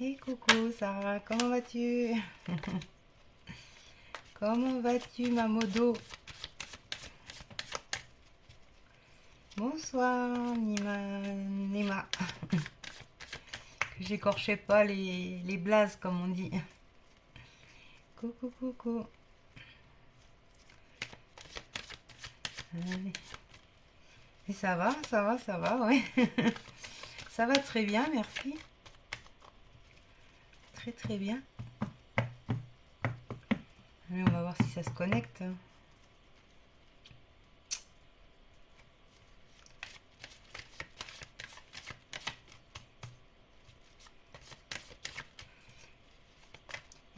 Et coucou Sarah, comment vas-tu? Comment vas-tu ma modo? Bonsoir Nima. Que j'écorchais pas les blazes comme on dit. Coucou, coucou. Allez. Et ça va, ouais. Ça va très bien, merci. Très très bien. Allez, on va voir si ça se connecte.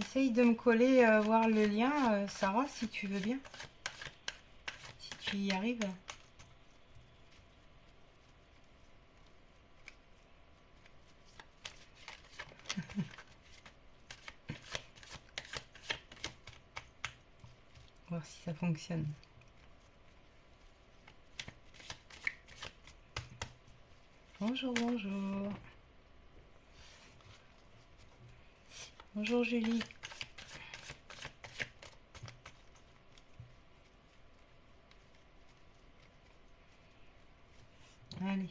Essaye de me coller, voir le lien, Sarah, si tu veux bien. Si tu y arrives. Voir si ça fonctionne. Bonjour, bonjour. Bonjour Julie. Allez.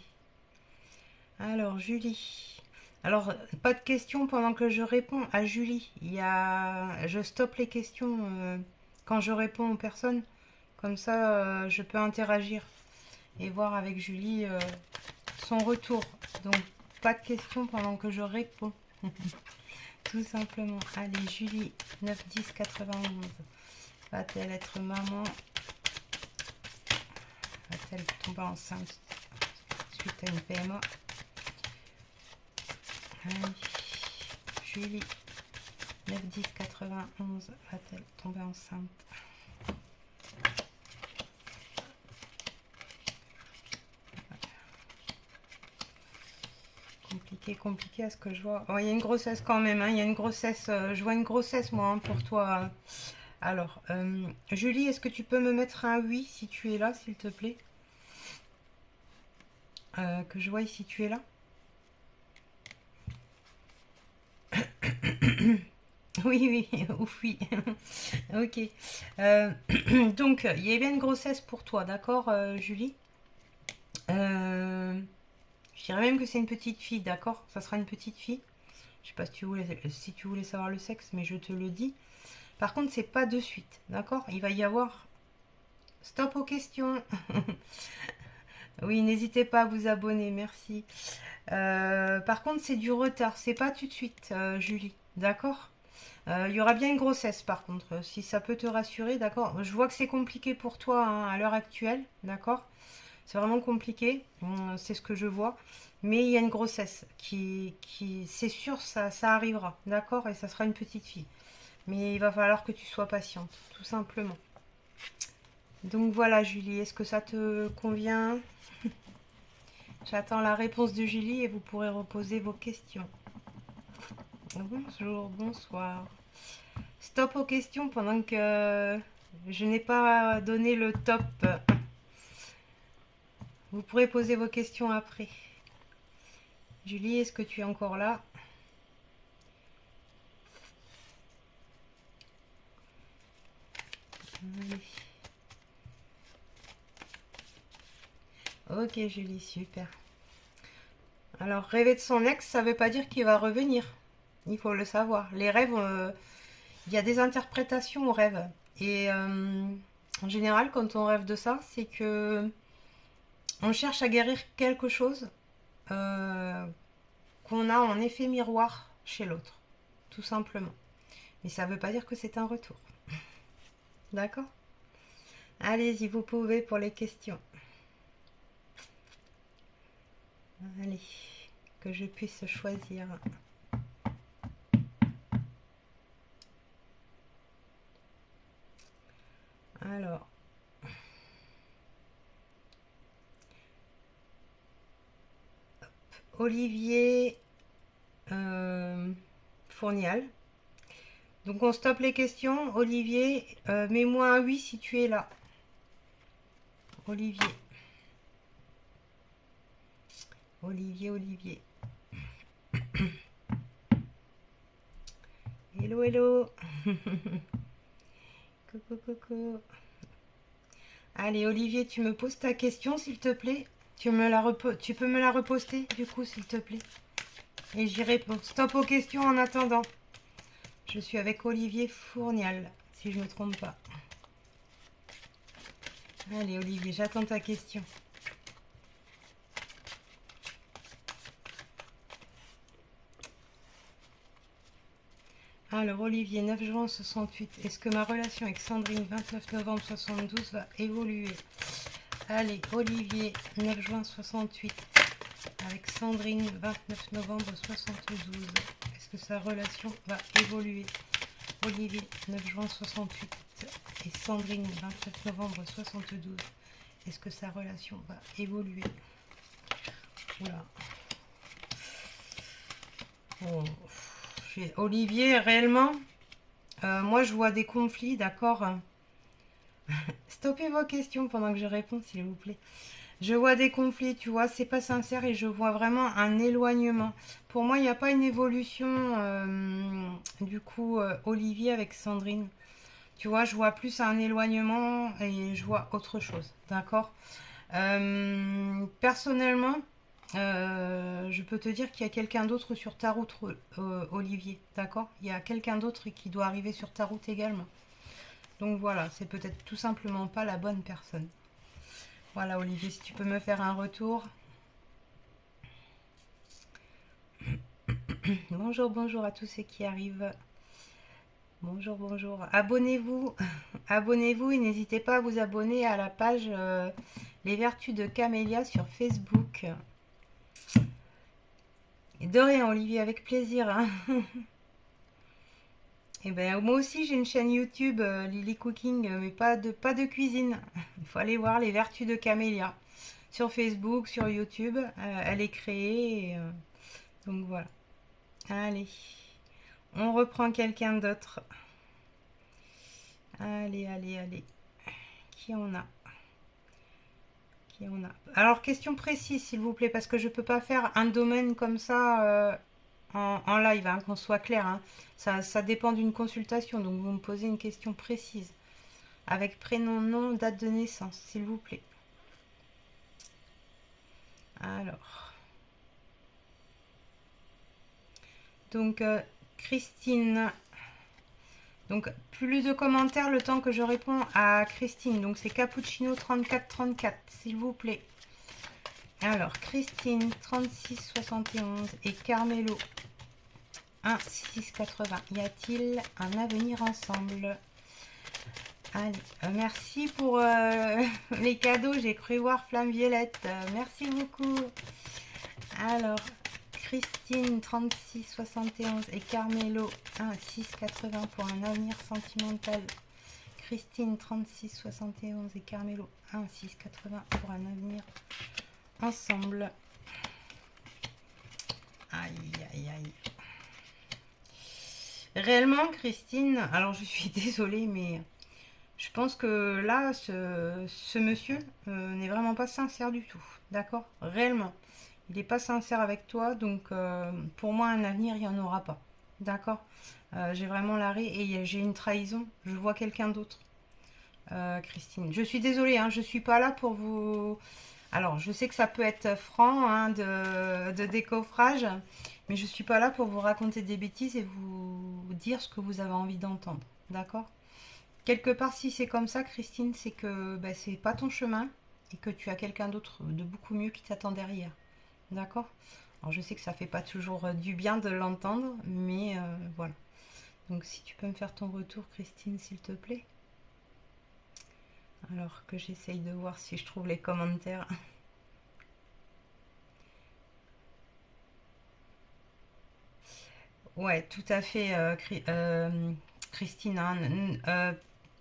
Alors Julie. Alors, pas de questions pendant que je réponds à Julie. Je stoppe les questions quand je réponds aux personnes. Comme ça, je peux interagir et voir avec Julie son retour. Donc, pas de questions pendant que je réponds. Tout simplement. Allez, Julie, 9 10 91. Va-t-elle être maman? Va-t-elle tomber enceinte suite à une PMA? Allez, Julie, 9 10 91. Va-t-elle tomber enceinte? Compliqué à ce que je vois. Oh, il y a une grossesse quand même, hein. Il y a une grossesse. Je vois une grossesse, moi, hein, pour toi. Alors, Julie, est-ce que tu peux me mettre un oui si tu es là, s'il te plaît? Que je vois si tu es là. Oui, oui, ouf, oui. Ok. Donc, il y a bien une grossesse pour toi, d'accord, Julie? Je dirais même que c'est une petite fille, d'accord? Ça sera une petite fille. Je sais pas si tu voulais savoir le sexe, mais je te le dis. Par contre, c'est pas de suite, d'accord? Il va y avoir... Stop aux questions. Oui, n'hésitez pas à vous abonner, merci. Par contre, c'est du retard, c'est pas tout de suite, Julie, d'accord? Il y aura bien une grossesse, par contre, si ça peut te rassurer, d'accord? Je vois que c'est compliqué pour toi hein, à l'heure actuelle, d'accord? C'est vraiment compliqué, c'est ce que je vois. Mais il y a une grossesse c'est sûr, ça arrivera, d'accord? Et ça sera une petite fille. Mais il va falloir que tu sois patiente, tout simplement. Donc voilà, Julie, est-ce que ça te convient? J'attends la réponse de Julie et vous pourrez reposer vos questions. Bonjour, bonsoir. Stop aux questions pendant que je n'ai pas donné le top. Vous pourrez poser vos questions après. Julie, est-ce que tu es encore là? Ok, Julie, super. Alors, rêver de son ex, ça ne veut pas dire qu'il va revenir. Il faut le savoir. Les rêves, il y a des interprétations aux rêves. Et en général, quand on rêve de ça, c'est que on cherche à guérir quelque chose euh, qu'on a en effet miroir chez l'autre, tout simplement. Mais ça ne veut pas dire que c'est un retour. D'accord? Allez-y, vous pouvez pour les questions. Allez, que je puisse choisir. Alors, Olivier Fournial. Donc on stoppe les questions. Olivier, mets-moi un oui si tu es là. Olivier. Olivier. Hello, hello. Coucou, coucou. Allez, Olivier, tu me poses ta question, s'il te plaît. Tu peux me la reposter, du coup, s'il te plaît. Et j'y réponds. Stop aux questions en attendant. Je suis avec Olivier Fournial, si je ne me trompe pas. Allez, Olivier, j'attends ta question. Alors, Olivier, 9 juin 68. Est-ce que ma relation avec Sandrine, 29 novembre 72, va évoluer? Allez, Olivier, 9 juin 68. Avec Sandrine, 29 novembre 72. Est-ce que sa relation va évoluer? Olivier, 9 juin 68. Et Sandrine, 29 novembre 72. Est-ce que sa relation va évoluer? Oula. Oh. Olivier, réellement, moi je vois des conflits, d'accord? Stoppez vos questions pendant que je réponds, s'il vous plaît. Je vois des conflits, tu vois, c'est pas sincère et je vois vraiment un éloignement. Pour moi, il n'y a pas une évolution, du coup, Olivier avec Sandrine. Tu vois, je vois plus un éloignement et je vois autre chose, d'accord? Personnellement, je peux te dire qu'il y a quelqu'un d'autre sur ta route, Olivier, d'accord? Il y a quelqu'un d'autre qui doit arriver sur ta route également. Donc voilà, c'est peut-être tout simplement pas la bonne personne. Voilà, Olivier, si tu peux me faire un retour. Bonjour, bonjour à tous ceux qui arrivent. Bonjour, bonjour. Abonnez-vous. Abonnez-vous et n'hésitez pas à vous abonner à la page Les Vertus de Camélia sur Facebook. Et de rien, Olivier, avec plaisir. Hein. Et ben moi aussi j'ai une chaîne YouTube Lily Cooking, mais pas de cuisine. Il faut aller voir Les Vertus de Camélia sur Facebook, sur YouTube. Elle est créée. Donc voilà. Allez, on reprend quelqu'un d'autre. Allez, allez, allez. Qui on a? Qui on a? Alors, question précise, s'il vous plaît, parce que je peux pas faire un domaine comme ça en live, hein, qu'on soit clair. Hein. Ça dépend d'une consultation, donc vous me posez une question précise. Avec prénom, nom, date de naissance, s'il vous plaît. Alors. Donc, Christine. Donc, plus de commentaires le temps que je réponds à Christine. Donc, c'est Cappuccino 3434, s'il vous plaît. Alors, Christine 3671 et Carmelo 1680. Y a-t-il un avenir ensemble? Allez, merci pour les cadeaux. J'ai cru voir Flamme Violette. Merci beaucoup. Alors, Christine 3671 et Carmelo 1680 pour un avenir sentimental. Christine 3671 et Carmelo 1680 pour un avenir ensemble. Aïe, aïe, aïe. Réellement, Christine, alors je suis désolée, mais je pense que là, ce monsieur n'est vraiment pas sincère du tout. D'accord? Réellement. Il n'est pas sincère avec toi, donc pour moi, un avenir, il n'y en aura pas. D'accord? J'ai vraiment l'arrêt et j'ai une trahison. Je vois quelqu'un d'autre. Christine. Je suis désolée, hein, je suis pas là pour vous. Alors, je sais que ça peut être franc hein, de décoffrage, mais je suis pas là pour vous raconter des bêtises et vous dire ce que vous avez envie d'entendre. D'accord? Quelque part, si c'est comme ça, Christine, c'est que bah, c'est pas ton chemin et que tu as quelqu'un d'autre de beaucoup mieux qui t'attend derrière. D'accord? Alors, je sais que ça fait pas toujours du bien de l'entendre, mais voilà. Donc, si tu peux me faire ton retour, Christine, s'il te plaît. Alors que j'essaye de voir si je trouve les commentaires. Ouais, tout à fait, Christine. Hein.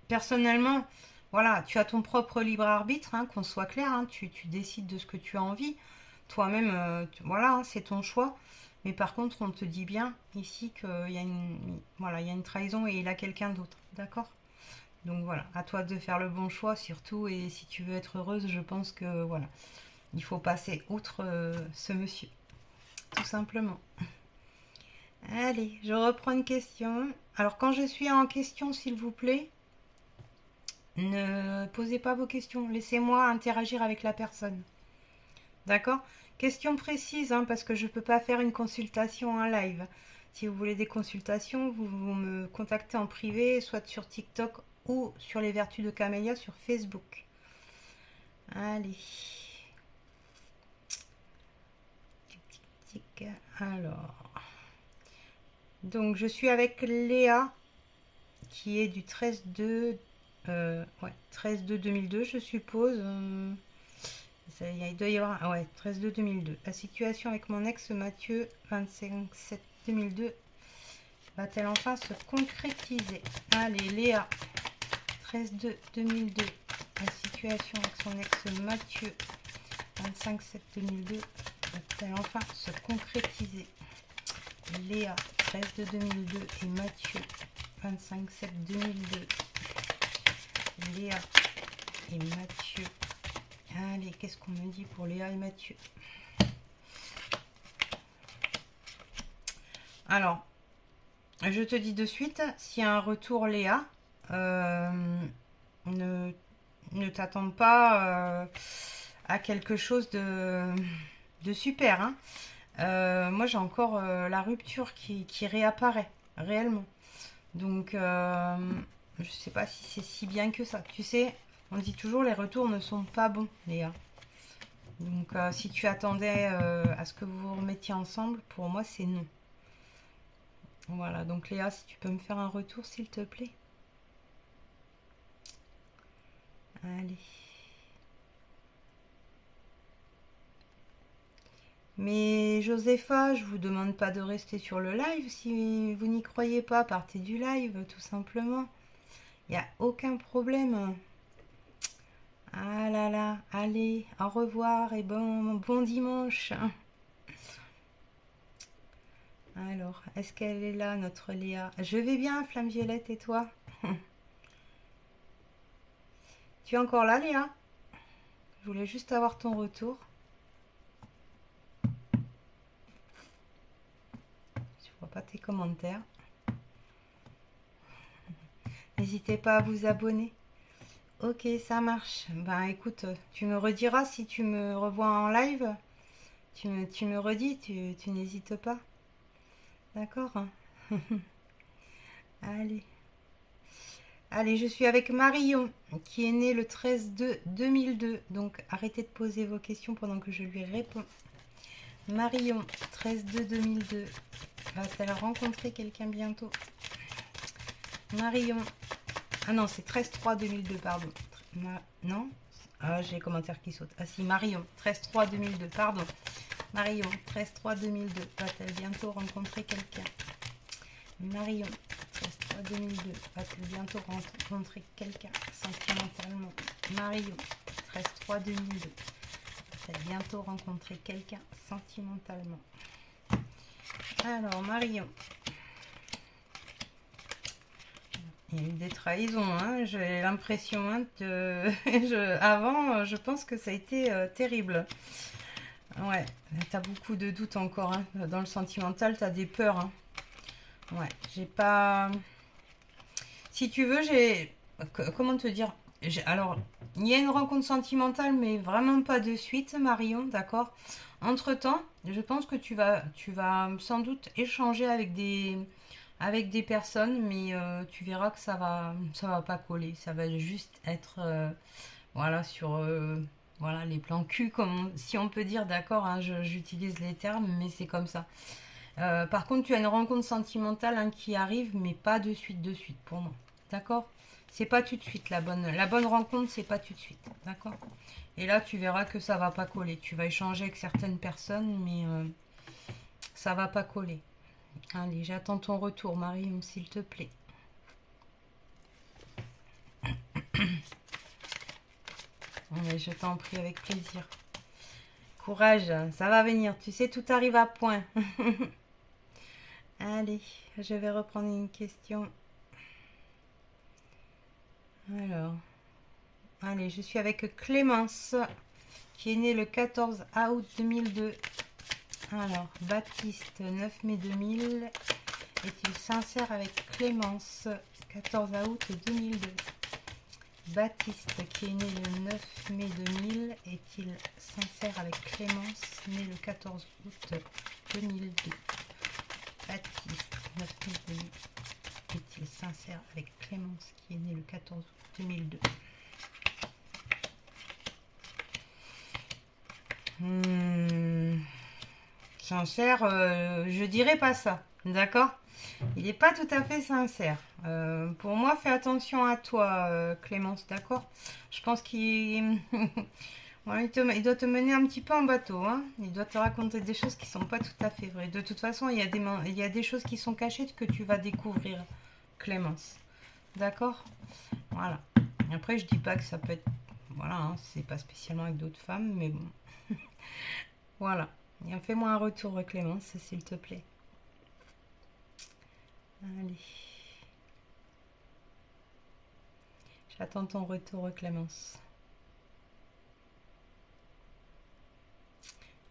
Personnellement, voilà, tu as ton propre libre arbitre, hein, qu'on soit clair. Hein, tu décides de ce que tu as envie. Toi-même, voilà, hein, c'est ton choix. Mais par contre, on te dit bien ici qu'il y a voilà, il y a une trahison et il a quelqu'un d'autre. D'accord? Donc voilà, à toi de faire le bon choix surtout. Et si tu veux être heureuse, je pense que voilà, il faut passer outre ce monsieur, tout simplement. Allez, je reprends une question. Alors, quand je suis en question, s'il vous plaît, ne posez pas vos questions. Laissez-moi interagir avec la personne. D'accord? Question précise, hein, parce que je ne peux pas faire une consultation en live. Si vous voulez des consultations, vous me contactez en privé, soit sur TikTok ou sur les Vertus de Camélia sur Facebook. Allez. Tic, tic, tic. Alors. Donc, je suis avec Léa, qui est du 13-2, ouais, 13-2-2002, je suppose. Il doit y avoir, ouais, 13-2-2002. La situation avec mon ex Mathieu, 25-7-2002, va-t-elle enfin se concrétiser? Allez, Léa, 13-2-2002. La situation avec son ex Mathieu, 25-7-2002, va-t-elle enfin se concrétiser? Léa, 13-2-2002 et Mathieu, 25-7-2002. Léa et Mathieu. Allez, qu'est-ce qu'on me dit pour Léa et Mathieu? Alors, je te dis de suite, s'il y a un retour Léa, ne, ne t'attends pas à quelque chose de super. Hein. Moi, j'ai encore la rupture qui réapparaît réellement. Donc, je sais pas si c'est si bien que ça. Tu sais, on dit toujours les retours ne sont pas bons, Léa. Donc, si tu attendais à ce que vous vous remettiez ensemble, pour moi, c'est non. Voilà, donc Léa, si tu peux me faire un retour, s'il te plaît. Allez. Mais Josepha, je vous demande pas de rester sur le live. Si vous n'y croyez pas, partez du live, tout simplement. Il n'y a aucun problème. Ah là là, allez, au revoir et bon dimanche. Alors, est-ce qu'elle est là, notre Léa? Je vais bien, Flamme Violette, et toi? Tu es encore là, Léa? Je voulais juste avoir ton retour. Je vois pas tes commentaires. N'hésitez pas à vous abonner. Ok, ça marche. Ben écoute, tu me rediras si tu me revois en live. Tu me redis, tu n'hésites pas. D'accord? Allez. Allez, je suis avec Marion, qui est née le 13-2-2002. Donc arrêtez de poser vos questions pendant que je lui réponds. Marion, 13-2-2002. Va-t-elle rencontrer quelqu'un bientôt? Marion. Ah non, c'est 13-3-2002, pardon. Non? Ah, j'ai les commentaires qui sautent. Ah si, Marion, 13-3-2002, pardon. Marion, 13-3-2002. Va-t-elle bientôt rencontrer quelqu'un? Marion, 13-3-2002. Va-t-elle bientôt rencontrer quelqu'un sentimentalement? Marion, 13-3-2002. Va-t-elle bientôt rencontrer quelqu'un sentimentalement? Alors, Marion. Il y a eu des trahisons, hein. J'ai l'impression hein, avant, je pense que ça a été terrible. Ouais, t'as beaucoup de doutes encore. Hein. Dans le sentimental, t'as des peurs. Hein. Ouais, j'ai pas. Si tu veux, j'ai. Comment te dire? Alors, il y a une rencontre sentimentale, mais vraiment pas de suite, Marion, d'accord? Entre-temps, je pense que tu vas sans doute échanger avec des personnes, mais tu verras que ça va pas coller. Ça va juste être, voilà, sur, voilà, les plans cul, comme si on peut dire, d'accord, hein, j'utilise les termes, mais c'est comme ça. Par contre, tu as une rencontre sentimentale hein, qui arrive, mais pas de suite pour moi. D'accord? C'est pas tout de suite la bonne rencontre, c'est pas tout de suite. D'accord? Et là, tu verras que ça va pas coller. Tu vas échanger avec certaines personnes, mais ça va pas coller. Allez, j'attends ton retour, Marion, s'il te plaît. Mais je t'en prie avec plaisir. Courage, ça va venir. Tu sais, tout arrive à point. Allez, je vais reprendre une question. Alors, allez, je suis avec Clémence, qui est née le 14 août 2002. Alors, Baptiste, 9 mai 2000. est-il sincère avec Clémence? 14 août 2002. Baptiste, qui est né le 9 mai 2000, est-il sincère avec Clémence, né le 14 août 2002? Baptiste, 9 mai 2000, est-il sincère avec Clémence, qui est né le 14 août 2002? Sincère, je dirais pas ça, d'accord? Il n'est pas tout à fait sincère. Pour moi, fais attention à toi, Clémence, d'accord? Je pense qu'il ouais, il doit te mener un petit peu en bateau, hein. Il doit te raconter des choses qui sont pas tout à fait vraies. De toute façon, il y a des choses qui sont cachées que tu vas découvrir, Clémence. D'accord? Voilà. Après, je dis pas que ça peut être... Voilà, hein, c'est pas spécialement avec d'autres femmes, mais bon. Voilà. Et fais-moi un retour, Clémence, s'il te plaît. Allez. J'attends ton retour, Clémence.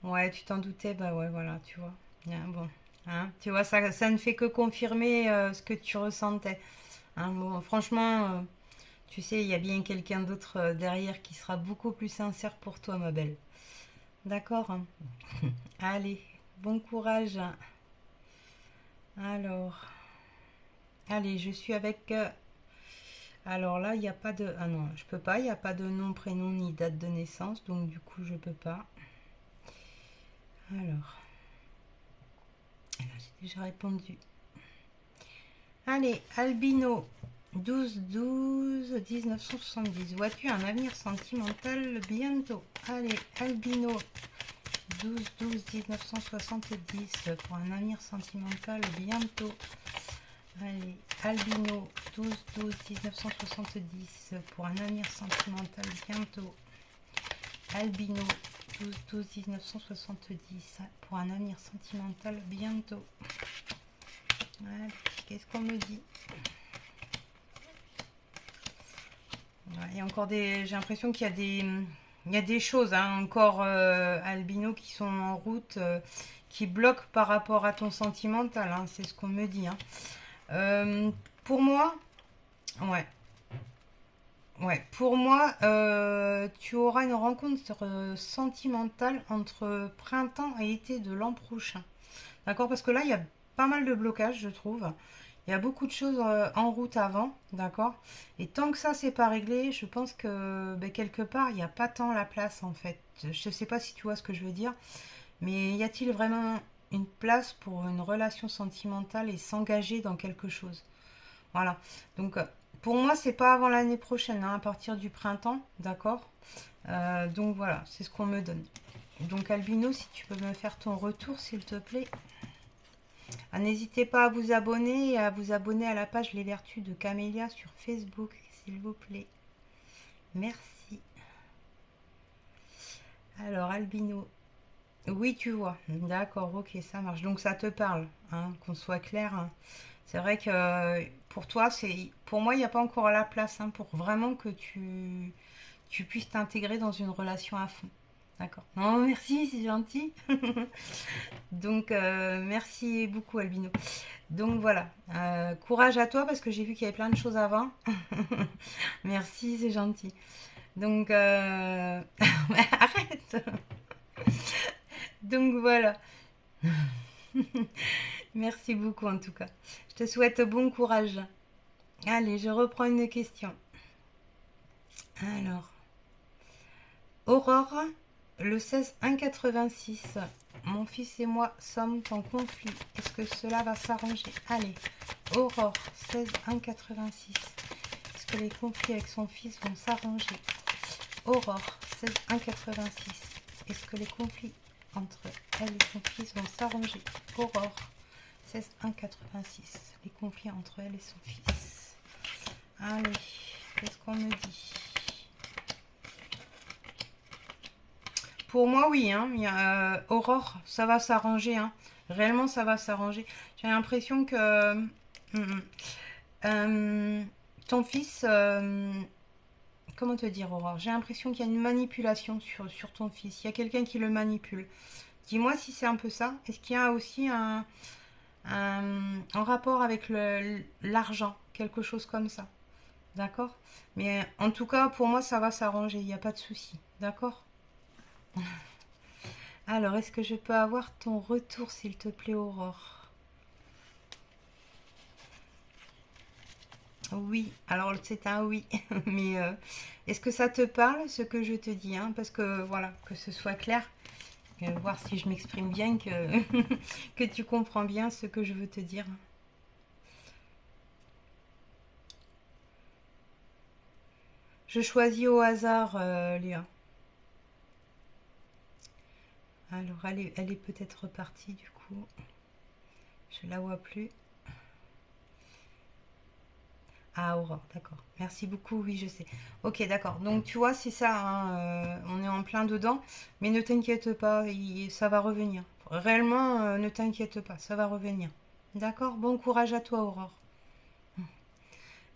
Ouais, tu t'en doutais, bah ouais, voilà, tu vois. Bien, bon, hein, tu vois, ça ne fait que confirmer ce que tu ressentais. Hein, bon, franchement, tu sais, il y a bien quelqu'un d'autre derrière qui sera beaucoup plus sincère pour toi, ma belle. D'accord, hein. Allez, bon courage. Alors, allez, je suis avec... alors là, il n'y a pas de... Ah non, je peux pas, il n'y a pas de nom, prénom ni date de naissance, donc du coup, je peux pas. Alors, j'ai déjà répondu. Allez, Albino, 12-12-1970. Vois-tu un avenir sentimental bientôt? Allez, Albino, 12-12-1970. Pour un avenir sentimental bientôt. Allez, Albino, 12-12-1970. Pour un avenir sentimental bientôt. Albino, 12-12-1970. Pour un avenir sentimental bientôt. Allez, qu'est-ce qu'on me dit? Il y a encore des... J'ai l'impression qu'il y a des... Il y a des choses, hein, encore albino qui sont en route, qui bloquent par rapport à ton sentimental, hein, c'est ce qu'on me dit. Hein. Pour moi, ouais, ouais, pour moi, tu auras une rencontre sentimentale entre printemps et été de l'an prochain. D'accord? Parce que là, il y a pas mal de blocages, je trouve. Il y a beaucoup de choses en route avant, d'accord? Et tant que ça, c'est pas réglé, je pense que ben, quelque part, il n'y a pas tant la place, en fait. Je ne sais pas si tu vois ce que je veux dire, mais y a-t-il vraiment une place pour une relation sentimentale et s'engager dans quelque chose? Voilà. Donc, pour moi, c'est pas avant l'année prochaine, hein, à partir du printemps, d'accord? Donc voilà, c'est ce qu'on me donne. Donc, Albino, si tu peux me faire ton retour, s'il te plaît. Ah, n'hésitez pas à vous abonner et à vous abonner à la page Les Vertus de Camélia sur Facebook, s'il vous plaît. Merci. Alors, Albino. Oui, tu vois. D'accord, ok, ça marche. Donc, ça te parle, hein, qu'on soit clair. Hein. C'est vrai que pour toi, pour moi, il n'y a pas encore la place hein, pour vraiment que tu puisses t'intégrer dans une relation à fond. D'accord. Non, merci, c'est gentil. Donc, merci beaucoup, Albino. Donc voilà, courage à toi parce que j'ai vu qu'il y avait plein de choses avant. Merci, c'est gentil. Donc, arrête. Donc voilà, merci beaucoup en tout cas. Je te souhaite bon courage. Allez, je reprends une question. Alors, Aurore, le 16-1-86. Mon fils et moi sommes en conflit. Est-ce que cela va s'arranger? Allez, Aurore, 16-1-86. Est-ce que les conflits avec son fils vont s'arranger? Aurore, 16-1-86. Est-ce que les conflits entre elle et son fils vont s'arranger? Aurore, 16-1-86. Les conflits entre elle et son fils. Allez, qu'est-ce qu'on me dit? Pour moi, oui. Hein, Aurore, ça va s'arranger. Hein. Réellement, ça va s'arranger. J'ai l'impression que ton fils... comment te dire, Aurore? J'ai l'impression qu'il y a une manipulation sur ton fils. Il y a quelqu'un qui le manipule. Dis-moi si c'est un peu ça. Est-ce qu'il y a aussi en rapport avec l'argent, quelque chose comme ça. D'accord? Mais en tout cas, pour moi, ça va s'arranger, il n'y a pas de souci. D'accord? Alors, est-ce que je peux avoir ton retour, s'il te plaît, Aurore? Oui, alors c'est un oui, mais est-ce que ça te parle, ce que je te dis, hein? Parce que, voilà, que ce soit clair, voir si je m'exprime bien, que, que tu comprends bien ce que je veux te dire. Je choisis au hasard, Léa. Alors, elle est peut-être repartie, du coup. Je la vois plus. Ah, Aurore, d'accord. Merci beaucoup, oui, je sais. Ok, d'accord. Donc, tu vois, c'est ça, hein, on est en plein dedans. Mais ne t'inquiète pas, ça va revenir. Réellement, ne t'inquiète pas, ça va revenir. D'accord? Bon courage à toi, Aurore.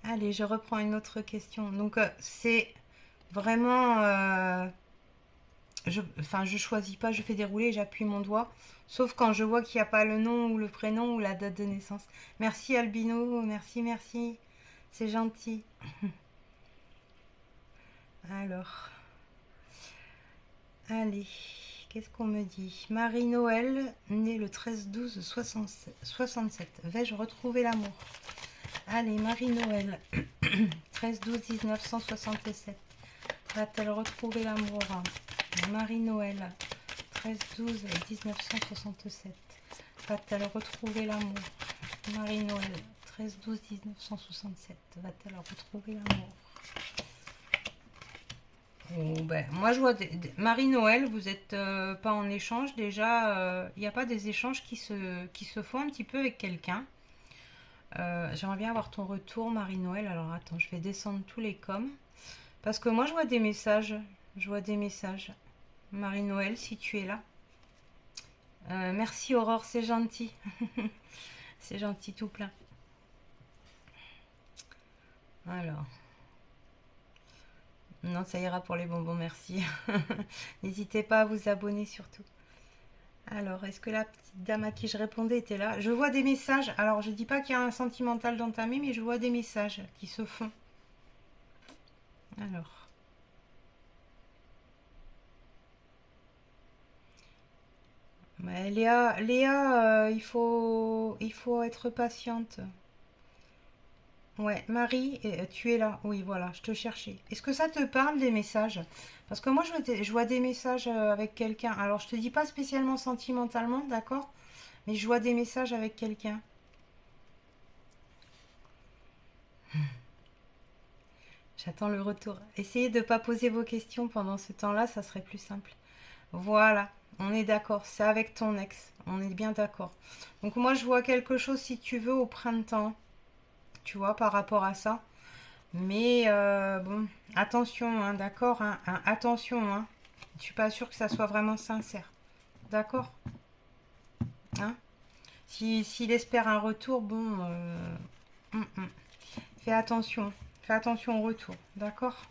Allez, je reprends une autre question. Donc, c'est vraiment... enfin, je choisis pas, je fais dérouler et j'appuie mon doigt. Sauf quand je vois qu'il n'y a pas le nom ou le prénom ou la date de naissance. Merci, Albino. Merci, merci. C'est gentil. Alors... Allez, qu'est-ce qu'on me dit? Marie-Noël, née le 13-12-67. Vais-je retrouver l'amour? Allez, Marie-Noël, 13-12-1967. Va-t-elle retrouver l'amour? Marie-Noël, 13-12-1967. Va-t-elle retrouver l'amour? Marie-Noël, 13-12-1967. Va-t-elle retrouver l'amour? Oh, ben, moi, je vois Marie-Noël, vous n'êtes pas en échange. Déjà, il n'y a pas des échanges qui se font un petit peu avec quelqu'un. J'aimerais bien avoir ton retour, Marie-Noël. Alors, attends, je vais descendre tous les coms. Parce que moi, je vois des messages. Je vois des messages. Marie-Noël, si tu es là. Merci, Aurore, c'est gentil. C'est gentil, tout plein. Alors. Non, ça ira pour les bonbons, merci. N'hésitez pas à vous abonner surtout. Alors, est-ce que la petite dame à qui je répondais était là? Je vois des messages. Alors, je dis pas qu'il y a un sentimental d'entamé, mais je vois des messages qui se font. Alors. Ouais, Léa, il faut être patiente. Ouais, Marie, tu es là. Oui, voilà, je te cherchais. Est-ce que ça te parle des messages? Parce que moi, je vois des messages avec quelqu'un. Alors, je te dis pas spécialement sentimentalement, d'accord? Mais je vois des messages avec quelqu'un. J'attends le retour. Essayez de ne pas poser vos questions pendant ce temps-là, ça serait plus simple. Voilà, on est d'accord. C'est avec ton ex. On est bien d'accord. Donc moi, je vois quelque chose, si tu veux, au printemps. Tu vois, par rapport à ça. Mais bon, attention, hein, d'accord, hein, attention, hein. Je suis pas sûre que ça soit vraiment sincère. D'accord, hein. S'il espère un retour, bon, hum, hum. Fais attention. Fais attention au retour. D'accord.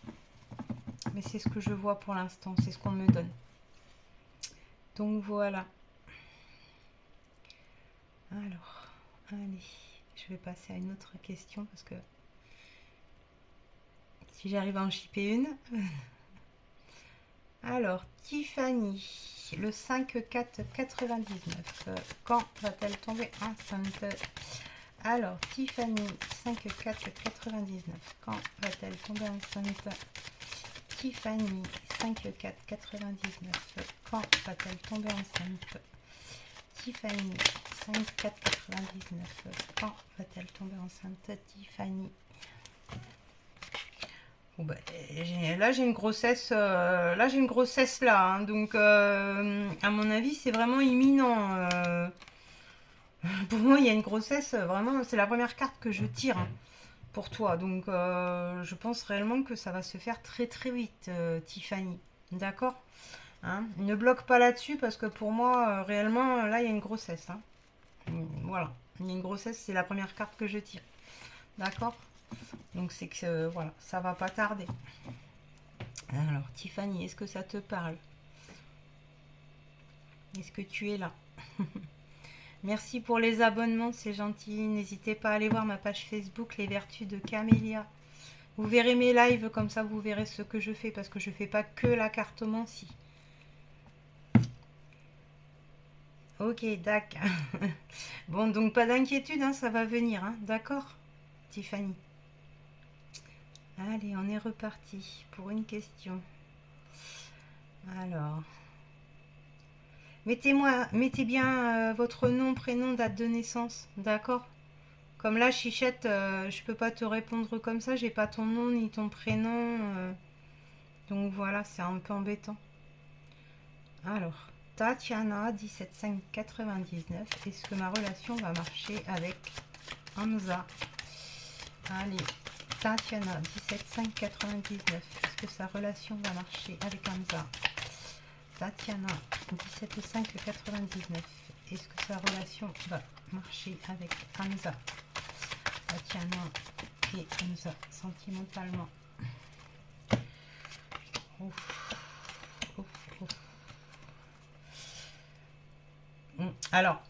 Mais c'est ce que je vois pour l'instant. C'est ce qu'on me donne. Donc voilà. Alors, allez, je vais passer à une autre question parce que si j'arrive à en chipper une. Alors, Tiffany, le 5-4-99, quand va-t-elle tomber enceinte? Alors, Tiffany, 5-4-99, quand va-t-elle tomber enceinte? Tiffany, 5-4-99, quand va-t-elle tomber enceinte? Tiffany, 5-4-99, quand va-t-elle tomber enceinte? Tiffany. Bon, bah, là j'ai une grossesse, là, hein, donc à mon avis c'est vraiment imminent. Pour moi il y a une grossesse, vraiment c'est la première carte que je tire, hein, pour toi, donc je pense réellement que ça va se faire très très vite, Tiffany. D'accord, hein. Ne bloque pas là-dessus parce que pour moi réellement là il y a une grossesse, hein. Voilà, il y a une grossesse, c'est la première carte que je tire. D'accord, donc c'est que voilà, ça va pas tarder. Alors, Tiffany, est-ce que ça te parle? Est-ce que tu es là? Merci pour les abonnements, c'est gentil. N'hésitez pas à aller voir ma page Facebook, Les Vertus de Camélia. Vous verrez mes lives, comme ça vous verrez ce que je fais, parce que je fais pas que la cartomancie. Ok, d'accord. Bon, donc pas d'inquiétude, hein, ça va venir, hein, d'accord, Tiffany. Allez, on est reparti pour une question. Alors, mettez bien votre nom, prénom, date de naissance, d'accord? Comme là, Chichette, je peux pas te répondre comme ça, j'ai pas ton nom ni ton prénom. Donc voilà, c'est un peu embêtant. Alors, Tatiana, 17599. Est-ce que ma relation va marcher avec Hamza? Allez, Tatiana, 17599. Est-ce que sa relation va marcher avec Hamza? Tatiana, 17599. Est-ce que sa relation va marcher avec Hamza? Tatiana et Hamza, sentimentalement. Ouf, ouf, ouf. Alors,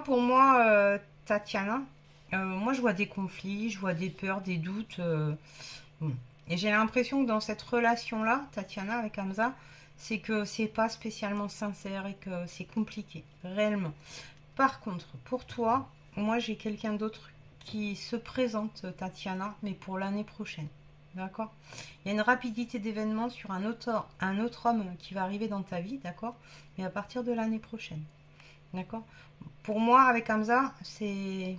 pour moi, Tatiana, moi je vois des conflits, je vois des peurs, des doutes. Bon. Et j'ai l'impression que dans cette relation-là, Tatiana avec Hamza, c'est que c'est pas spécialement sincère et que c'est compliqué, réellement. Par contre, pour toi, moi j'ai quelqu'un d'autre qui se présente, Tatiana, mais pour l'année prochaine. D'accord? Il y a une rapidité d'événements sur un autre homme qui va arriver dans ta vie, d'accord? Mais à partir de l'année prochaine. D'accord? Pour moi, avec Hamza, c'est...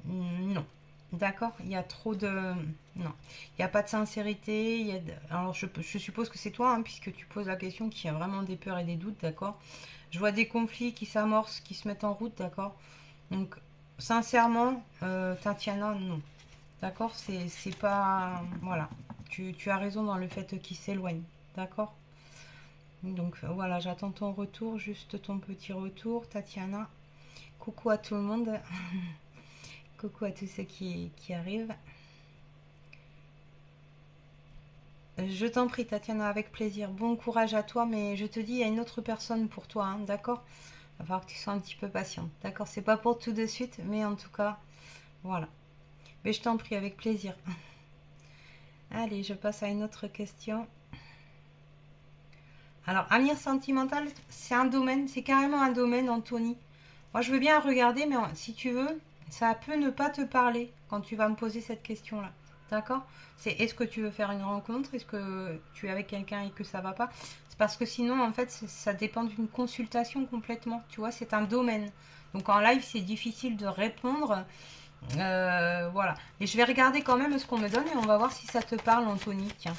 Non. D'accord? Il y a trop de... Non. Il n'y a pas de sincérité. Alors, je suppose que c'est toi, hein, puisque tu poses la question, qu'il y a vraiment des peurs et des doutes, d'accord? Je vois des conflits qui s'amorcent, qui se mettent en route, d'accord? Donc, sincèrement, Tatiana, non. D'accord? C'est pas... Voilà. Tu as raison dans le fait qu'il s'éloigne. D'accord? Donc, voilà, j'attends ton retour, juste ton petit retour, Tatiana. Coucou à tout le monde. Coucou à tous ceux qui arrivent. Je t'en prie, Tatiana, avec plaisir. Bon courage à toi, mais je te dis, il y a une autre personne pour toi, hein, d'accord? Il va falloir que tu sois un petit peu patiente, d'accord? C'est pas pour tout de suite, mais en tout cas, voilà. Mais je t'en prie, avec plaisir. Allez, je passe à une autre question. Alors, avenir sentimental, c'est un domaine, c'est carrément un domaine, Anthony. Moi, je veux bien regarder, mais si tu veux, ça peut ne pas te parler quand tu vas me poser cette question-là. D'accord? C'est est-ce que tu veux faire une rencontre? Est-ce que tu es avec quelqu'un et que ça va pas? C'est parce que sinon, en fait, ça dépend d'une consultation complètement. Tu vois, c'est un domaine. Donc en live, c'est difficile de répondre. Voilà. Et je vais regarder quand même ce qu'on me donne et on va voir si ça te parle, Anthony. Tiens.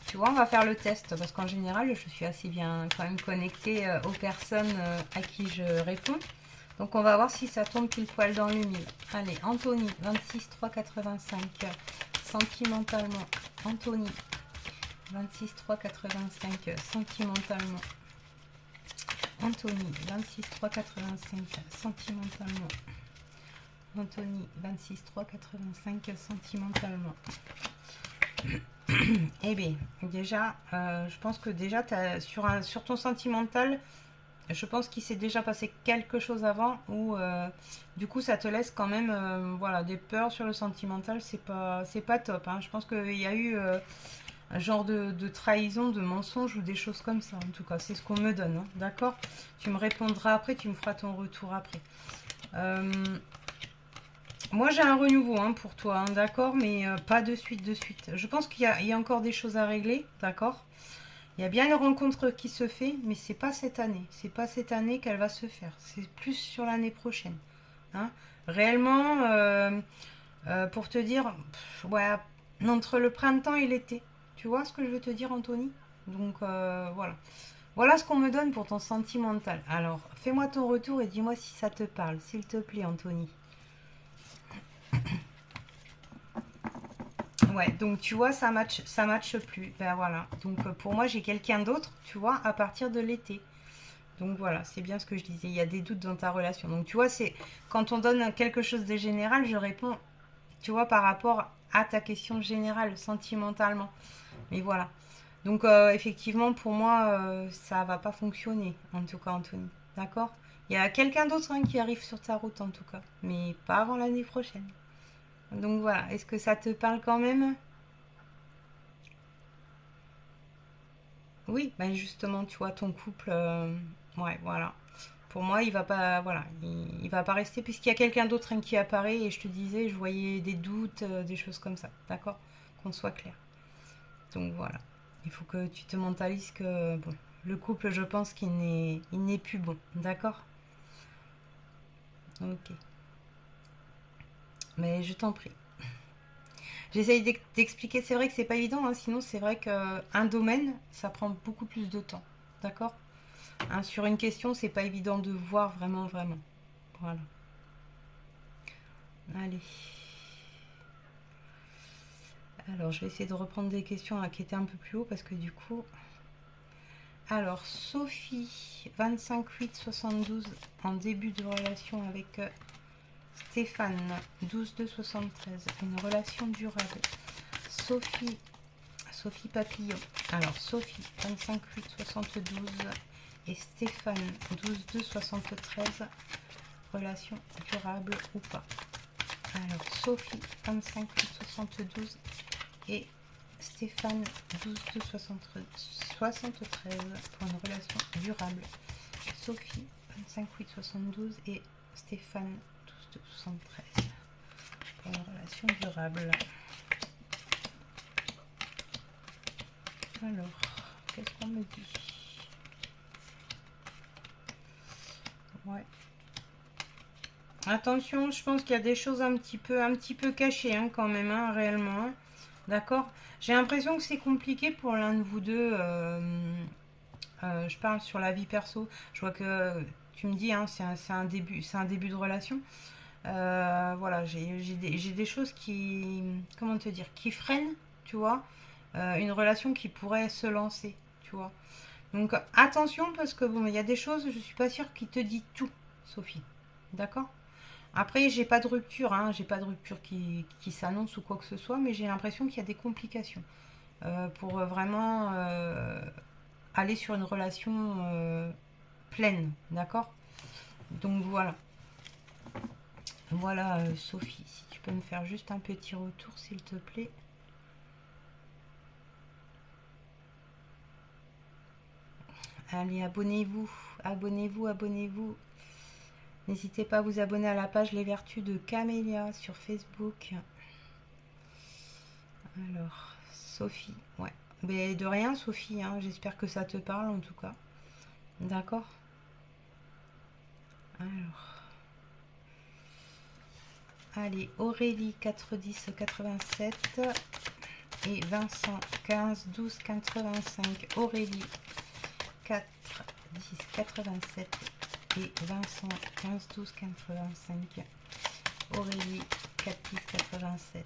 Tu vois, on va faire le test parce qu'en général, je suis assez bien quand même connectée aux personnes à qui je réponds. Donc, on va voir si ça tombe pile poil dans le mille. Allez, Anthony, 26 3 85. Sentimentalement. Anthony, 26 3 85. Sentimentalement. Anthony, 26 3 85. Sentimentalement. Anthony, 26 3 85. Sentimentalement. Eh bien, déjà, je pense que déjà, sur ton sentimental, je pense qu'il s'est déjà passé quelque chose avant où, du coup, ça te laisse quand même, voilà, des peurs sur le sentimental. C'est pas top, hein. Je pense qu'il y a eu un genre de trahison, de mensonge ou des choses comme ça. En tout cas, c'est ce qu'on me donne, hein. D'accord? Tu me répondras après, tu me feras ton retour après. Euh, Moi, j'ai un renouveau, hein, pour toi, hein, d'accord, mais pas de suite, de suite. Je pense qu'il y a encore des choses à régler, d'accord. Il y a bien une rencontre qui se fait, mais c'est pas cette année. C'est pas cette année qu'elle va se faire. C'est plus sur l'année prochaine, hein. Réellement, pour te dire, ouais, entre le printemps et l'été. Tu vois ce que je veux te dire, Anthony? Donc voilà. Voilà ce qu'on me donne pour ton sentimental. Alors, fais-moi ton retour et dis-moi si ça te parle, s'il te plaît, Anthony. Ouais, donc tu vois, ça matche plus. Ben voilà. Donc pour moi, j'ai quelqu'un d'autre, tu vois, à partir de l'été. Donc voilà, c'est bien ce que je disais. Il y a des doutes dans ta relation. Donc tu vois, c'est quand on donne quelque chose de général, je réponds, tu vois, par rapport à ta question générale, sentimentalement. Mais voilà. Donc effectivement, pour moi, ça va pas fonctionner, en tout cas, Anthony. d'accord? Il y a quelqu'un d'autre hein, qui arrive sur ta route en tout cas, mais pas avant l'année prochaine. Donc voilà, est-ce que ça te parle quand même? Oui, ben justement, tu vois, ton couple, ouais, voilà. Pour moi, il va pas, voilà, il va pas rester puisqu'il y a quelqu'un d'autre hein, qui apparaît et je te disais, je voyais des doutes, des choses comme ça, d'accord? Qu'on soit clair. Donc voilà, il faut que tu te mentalises que bon, le couple, je pense il n'est plus bon, d'accord? Ok, mais je t'en prie. J'essaye d'expliquer, c'est vrai que c'est pas évident, hein, sinon c'est vrai qu'un domaine, ça prend beaucoup plus de temps, d'accord? Hein, sur une question, c'est pas évident de voir vraiment, vraiment. Voilà. Allez. Alors, je vais essayer de reprendre des questions qui étaient un peu plus haut parce que du coup. Alors, Sophie, 25 8 72, en début de relation avec Stéphane, 12 2 73, une relation durable. Sophie, Sophie Papillon. Alors, Sophie, 25 8 72, et Stéphane, 12 2 73, relation durable ou pas. Alors, Sophie, 25 8 72, et Stéphane, 12 2 73, pour une relation durable. Sophie, 25 8 72, et Stéphane, 12 2 73, pour une relation durable. Alors, qu'est-ce qu'on me dit? Ouais. Attention, je pense qu'il y a des choses un petit peu cachées hein, quand même, hein, réellement. Hein. D'accord. J'ai l'impression que c'est compliqué pour l'un de vous deux. Je parle sur la vie perso. Je vois que tu me dis, hein, c'est un début de relation. Voilà, j'ai des choses qui, comment te dire, qui freinent, tu vois, une relation qui pourrait se lancer, tu vois. Donc attention parce que bon, il y a des choses, je suis pas sûre qu'il te dit tout, Sophie. D'accord? Après, j'ai pas de rupture, hein, j'ai pas de rupture qui s'annonce ou quoi que ce soit, mais j'ai l'impression qu'il y a des complications pour vraiment aller sur une relation pleine, d'accord? Donc voilà. Voilà, Sophie, si tu peux me faire juste un petit retour, s'il te plaît. Allez, abonnez-vous, abonnez-vous, abonnez-vous. N'hésitez pas à vous abonner à la page Les Vertus de Camélia sur Facebook. Alors, Sophie, ouais. Mais de rien, Sophie, hein, j'espère que ça te parle en tout cas. D'accord? Alors, allez, Aurélie, 4 10 87, et Vincent, 15 12 85. Aurélie, 4 10 87, et Vincent, 15 12 85. Aurélie, 4 10 87,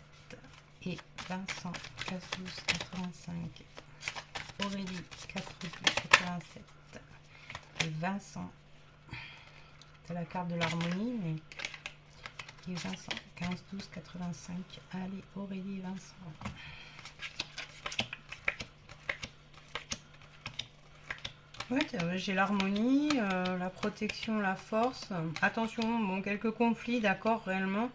et Vincent, 15 12 85. Aurélie, 4 10 87, et Vincent. C'est la carte de l'harmonie, mais et Vincent, 15 12 85. Allez, Aurélie et Vincent. Ouais, j'ai l'harmonie, la protection, la force. Attention, bon, quelques conflits, d'accord, réellement.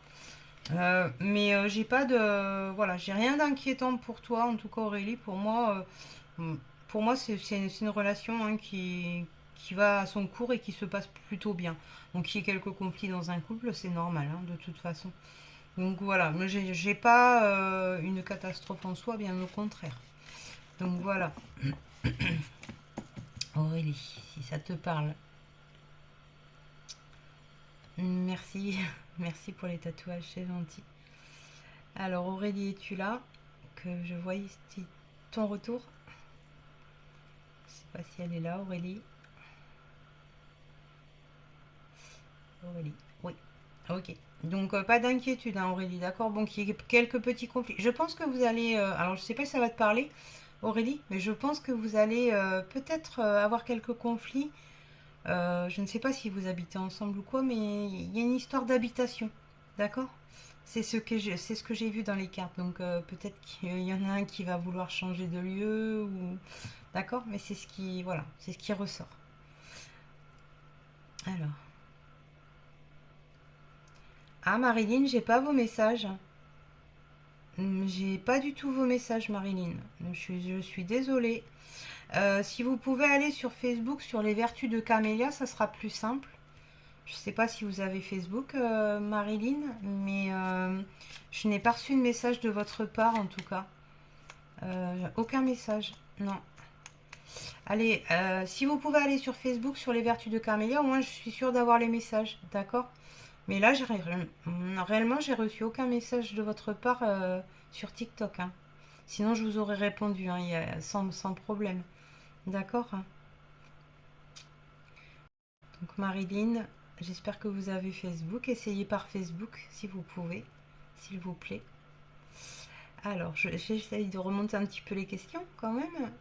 Mais j'ai pas de. Voilà, j'ai rien d'inquiétant pour toi, en tout cas, Aurélie. Pour moi c'est une relation hein, qui va à son cours et qui se passe plutôt bien. Donc, qu'il y ait quelques conflits dans un couple, c'est normal, hein, de toute façon. Donc, voilà, mais j'ai pas une catastrophe en soi, bien au contraire. Donc, voilà. Aurélie, si ça te parle. Merci, merci pour les tatouages, c'est gentil. Alors Aurélie, es-tu là? Que je voie ici ton retour. Je sais pas si elle est là, Aurélie. Aurélie, oui. Ok. Donc pas d'inquiétude, hein, Aurélie, d'accord? Bon, qu'il y ait quelques petits conflits. Je pense que vous allez. Alors je sais pas si ça va te parler, Aurélie, mais je pense que vous allez peut-être avoir quelques conflits. Je ne sais pas si vous habitez ensemble ou quoi, mais il y a une histoire d'habitation, d'accord? C'est ce que j'ai vu dans les cartes. Donc peut-être qu'il y en a un qui va vouloir changer de lieu ou d'accord, mais c'est ce qui voilà, c'est ce qui ressort. Alors. Ah, Marilyn, j'ai pas vos messages. J'ai pas du tout vos messages, Marilyn. Je suis désolée. Si vous pouvez aller sur Facebook, sur les vertus de Camélia, ça sera plus simple. Je sais pas si vous avez Facebook, Marilyn, mais je n'ai pas reçu de message de votre part, en tout cas. Aucun message, non. Allez, si vous pouvez aller sur Facebook, sur les vertus de Camélia, au moins je suis sûre d'avoir les messages, d'accord? Mais là, réellement, j'ai reçu aucun message de votre part sur TikTok, hein. Sinon, je vous aurais répondu, hein, sans problème. D'accord? Donc, Marilyn, j'espère que vous avez Facebook. Essayez par Facebook si vous pouvez, s'il vous plaît. Alors, j'essaye de remonter un petit peu les questions quand même.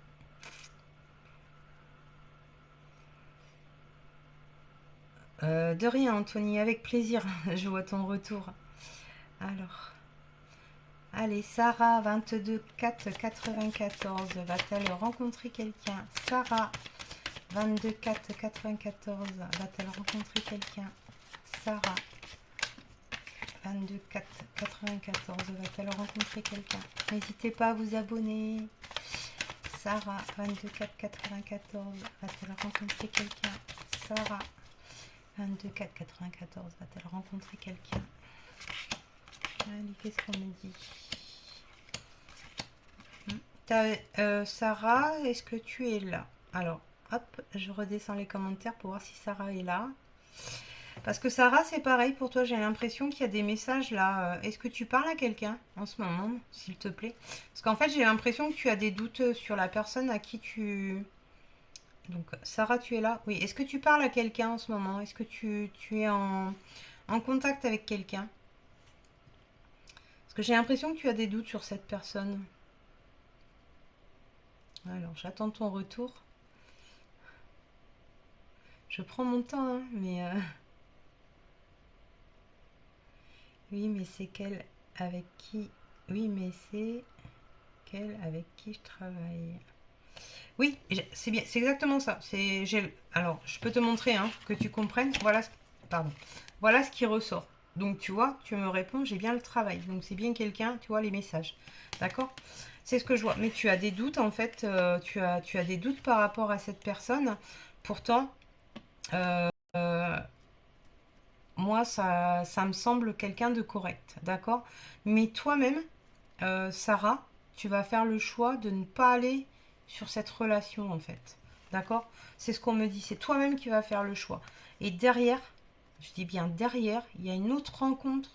De rien, Anthony, avec plaisir. Je vois ton retour. Alors, allez, Sarah, 22 4 94, va-t-elle rencontrer quelqu'un? Sarah, 22 4 94, va-t-elle rencontrer quelqu'un? Sarah, 22 4 94, va-t-elle rencontrer quelqu'un? N'hésitez pas à vous abonner. Sarah, 22 4 94, va-t-elle rencontrer quelqu'un? Sarah, 22 4 94, va-t-elle rencontrer quelqu'un? Allez, qu'est-ce qu'on me dit? Sarah, est-ce que tu es là? Alors, hop, je redescends les commentaires pour voir si Sarah est là. Parce que Sarah, c'est pareil pour toi, j'ai l'impression qu'il y a des messages là. Est-ce que tu parles à quelqu'un en ce moment, s'il te plaît? Parce qu'en fait, j'ai l'impression que tu as des doutes sur la personne à qui tu... Donc, Sarah, tu es là? Oui. Est-ce que tu parles à quelqu'un en ce moment? Est-ce que tu es en contact avec quelqu'un? Parce que j'ai l'impression que tu as des doutes sur cette personne. Alors, j'attends ton retour. Je prends mon temps, hein, mais... Oui, mais c'est qu'elle avec qui... Oui, mais c'est qu'elle avec qui je travaille. Oui, c'est bien, c'est exactement ça. Alors, je peux te montrer, hein, que tu comprennes. Pardon. Voilà ce qui ressort. Donc, tu vois, tu me réponds, j'ai bien le travail. Donc, c'est bien quelqu'un, tu vois, les messages. D'accord? C'est ce que je vois. Mais tu as des doutes, en fait. Tu as des doutes par rapport à cette personne. Pourtant, euh, euh, moi, ça me semble quelqu'un de correct. D'accord? Mais toi-même, Sarah, tu vas faire le choix de ne pas aller sur cette relation en fait. D'accord? C'est ce qu'on me dit. C'est toi-même qui vas faire le choix. Et derrière, je dis bien derrière, il y a une autre rencontre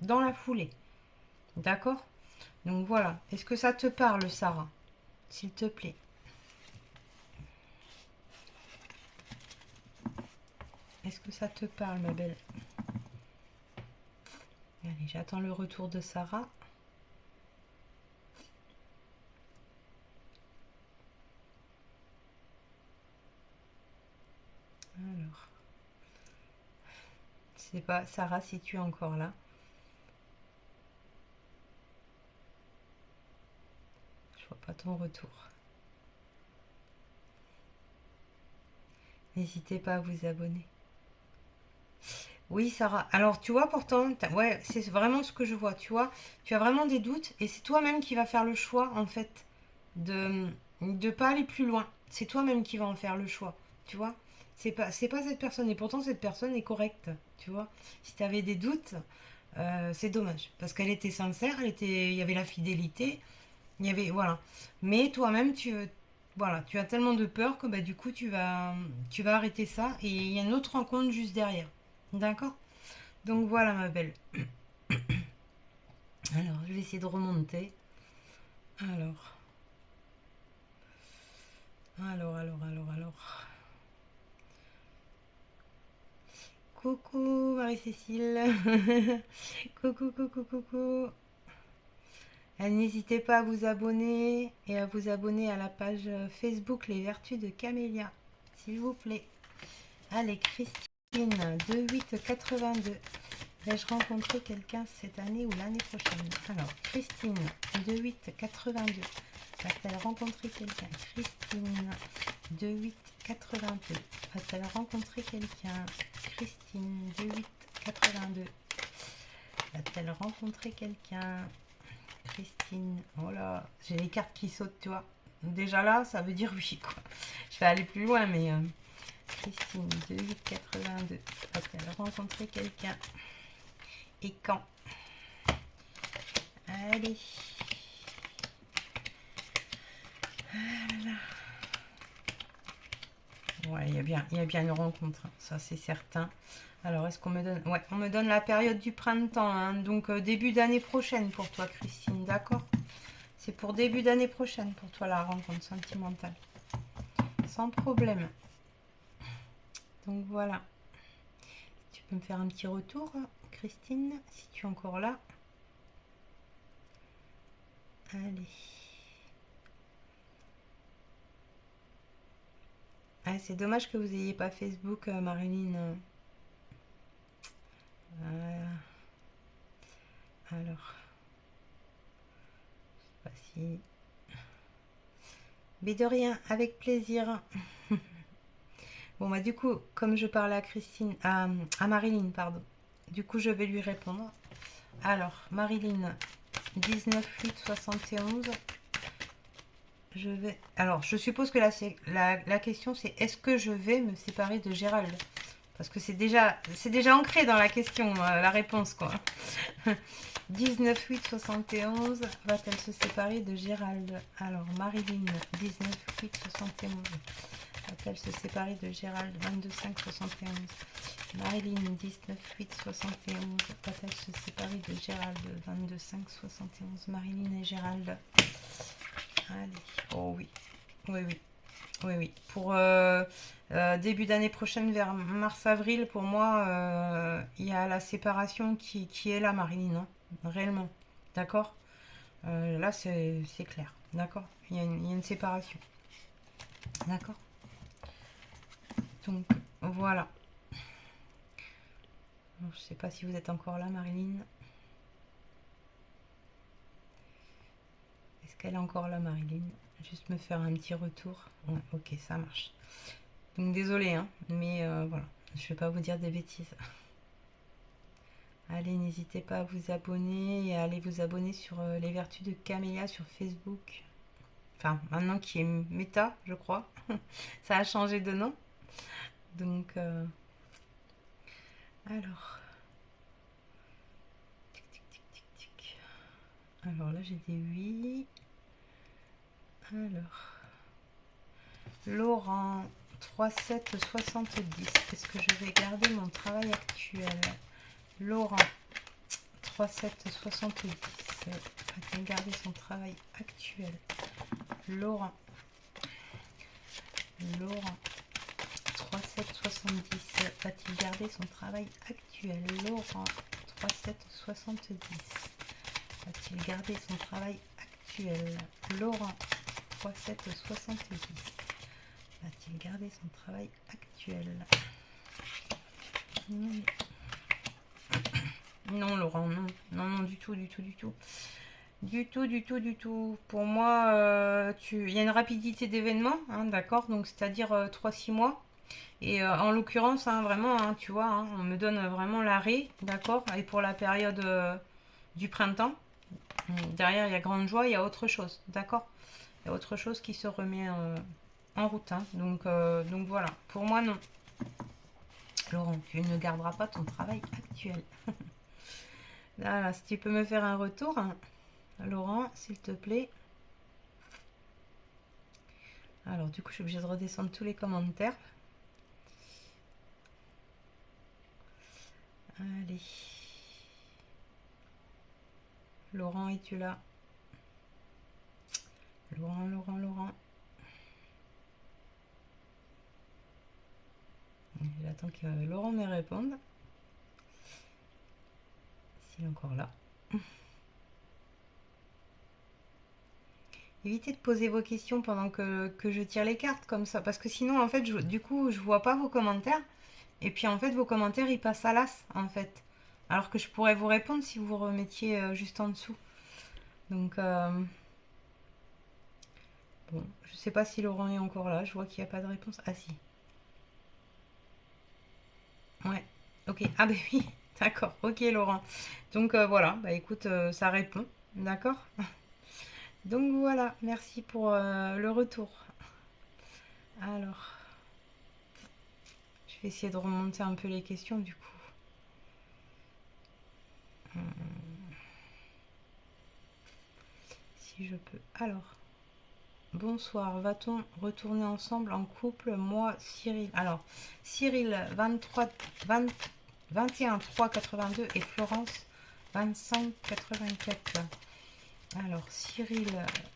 dans la foulée. D'accord? Donc voilà. Est-ce que ça te parle, Sarah? S'il te plaît. Est-ce que ça te parle, ma belle? Allez, j'attends le retour de Sarah. Alors, je sais pas, Sarah, si tu es encore là. Je vois pas ton retour. N'hésitez pas à vous abonner. Oui, Sarah. Alors, tu vois, pourtant, ouais, c'est vraiment ce que je vois. Tu vois, tu as vraiment des doutes et c'est toi-même qui va faire le choix, en fait, de ne pas aller plus loin. C'est toi-même qui va en faire le choix. Tu vois, c'est pas cette personne. Et pourtant, cette personne est correcte. Tu vois, si tu avais des doutes, c'est dommage parce qu'elle était sincère, il y avait la fidélité, il y avait, voilà. Mais toi-même, voilà, tu as tellement de peur que bah, du coup, tu vas arrêter ça et il y a une autre rencontre juste derrière. D'accord? Donc voilà ma belle. Alors, je vais essayer de remonter. Alors, alors. Coucou Marie-Cécile. Coucou. N'hésitez pas à vous abonner et à vous abonner à la page Facebook Les Vertus de Camélia, s'il vous plaît. Allez, Christine, 2882. Vais-je rencontrer quelqu'un cette année ou l'année prochaine? Alors, Christine, 2882. Va-t-elle rencontrer quelqu'un? Christine, 2882. 82. Va-t-elle rencontrer quelqu'un? Christine, 28 82. Va-t-elle rencontrer quelqu'un? Christine, oh là, j'ai les cartes qui sautent, tu vois. Déjà là, ça veut dire oui, quoi. Je vais aller plus loin, mais Christine, 28 82. Va-t-elle rencontrer quelqu'un? Et quand? Allez. Voilà. Ouais, il y a bien une rencontre, hein, ça c'est certain. Alors, est-ce qu'on me donne... Ouais, on me donne la période du printemps, hein, donc début d'année prochaine pour toi, Christine, d'accord? C'est pour début d'année prochaine pour toi la rencontre sentimentale. Sans problème. Donc voilà. Tu peux me faire un petit retour, Christine, si tu es encore là. Allez. Ah, c'est dommage que vous n'ayez pas Facebook, Marilyn. Alors, je sais pas si... Mais de rien, avec plaisir. Bon, bah du coup, comme je parlais à Christine, à Marilyn, pardon. Du coup, je vais lui répondre. Alors, Marilyn, 19 8 71. Je vais... Alors, je suppose que là, la question, c'est est-ce que je vais me séparer de Gérald? Parce que c'est déjà ancré dans la question, la réponse, quoi. 19 8 71. Va-t-elle se séparer de Gérald? Alors, Marilyn, 19 8 71. Va-t-elle se séparer de Gérald? 22 5 71. Marilyn, 19 8 71. Va-t-elle se séparer de Gérald? 22 5 71. Marilyn et Gérald. Allez. Oh oui. Oui, oui. Oui, oui. Pour début d'année prochaine, vers mars-avril, pour moi, il y a la séparation qui est là, Marilyn. Hein, réellement. D'accord. Là, c'est clair. D'accord. Il y a une séparation. D'accord. Donc, voilà. Je ne sais pas si vous êtes encore là, Marilyn. Est-ce qu'elle est encore là, Marilyn? Juste me faire un petit retour. Ouais, ok, ça marche. Donc, désolé, hein, mais voilà. Je ne vais pas vous dire des bêtises. Allez, n'hésitez pas à vous abonner et à aller vous abonner sur les vertus de Camélia sur Facebook. Enfin, maintenant qui est Meta, je crois. Ça a changé de nom. Donc, alors. Tic, tic, tic, tic, tic. Alors là, j'ai des oui. Alors. Laurent, 37 70. Est-ce que je vais garder mon travail actuel? Laurent, 37 70. Va-t-il garder son travail actuel? Laurent. Laurent, 37 70. Va-t-il garder son travail actuel? Laurent, 37 70. Va-t-il garder son travail actuel? Laurent, 37 70. Va-t-il garder son travail actuel? Non, Laurent, non. Non, non, du tout, du tout, du tout. Du tout, du tout, du tout. Pour moi, il y a une rapidité d'événement, hein, d'accord? Donc, c'est-à-dire 3-6 mois. Et en l'occurrence, hein, vraiment, hein, tu vois, hein, on me donne vraiment l'arrêt, d'accord? Et pour la période du printemps, derrière, il y a grande joie, il y a autre chose, d'accord? Il y a autre chose qui se remet en route, hein. Donc voilà, pour moi, non. Laurent, tu ne garderas pas ton travail actuel. Là, si tu peux me faire un retour, hein, Laurent, s'il te plaît. Alors, du coup, je suis obligée de redescendre tous les commentaires. Allez. Laurent, es-tu là? Laurent, Laurent, Laurent. J'attends que Laurent me réponde. S'il est encore là. Évitez de poser vos questions pendant que je tire les cartes comme ça. Parce que sinon, en fait, du coup, je vois pas vos commentaires. Et puis, en fait, vos commentaires, ils passent à l'as, en fait. Alors que je pourrais vous répondre si vous remettiez juste en dessous. Donc, Bon, je sais pas si Laurent est encore là. Je vois qu'il n'y a pas de réponse. Ah si. Ouais. Ok. Ah ben oui. D'accord. Ok Laurent. Donc voilà. Bah écoute, ça répond. D'accord. Donc voilà. Merci pour le retour. Alors, je vais essayer de remonter un peu les questions du coup. Si je peux. Alors. Bonsoir, va-t-on retourner ensemble en couple, moi, Cyril. Alors, Cyril, 23, 20, 21, 3, 82 et Florence, 25, 84. Alors, Cyril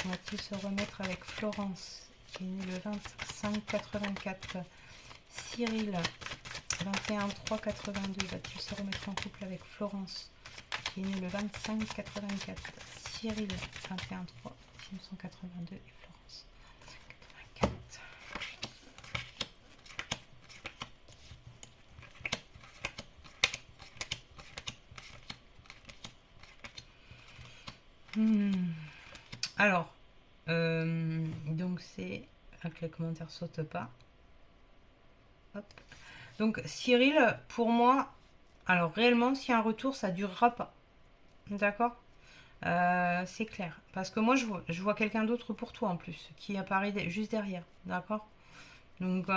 va-t-il se remettre avec Florence, qui est née le 25, 84. Cyril, 21, 3, 82, va-t-il se remettre en couple avec Florence, qui est née le 25, 84. Cyril, 21, 3, 1982 et Florence. Hmm. Alors, donc c'est que les commentaires sautent pas. Hop. Donc Cyril, pour moi, alors réellement, s'il y a un retour, ça durera pas. D'accord. C'est clair. Parce que moi, je vois quelqu'un d'autre pour toi en plus, qui apparaît juste derrière. D'accord. Donc,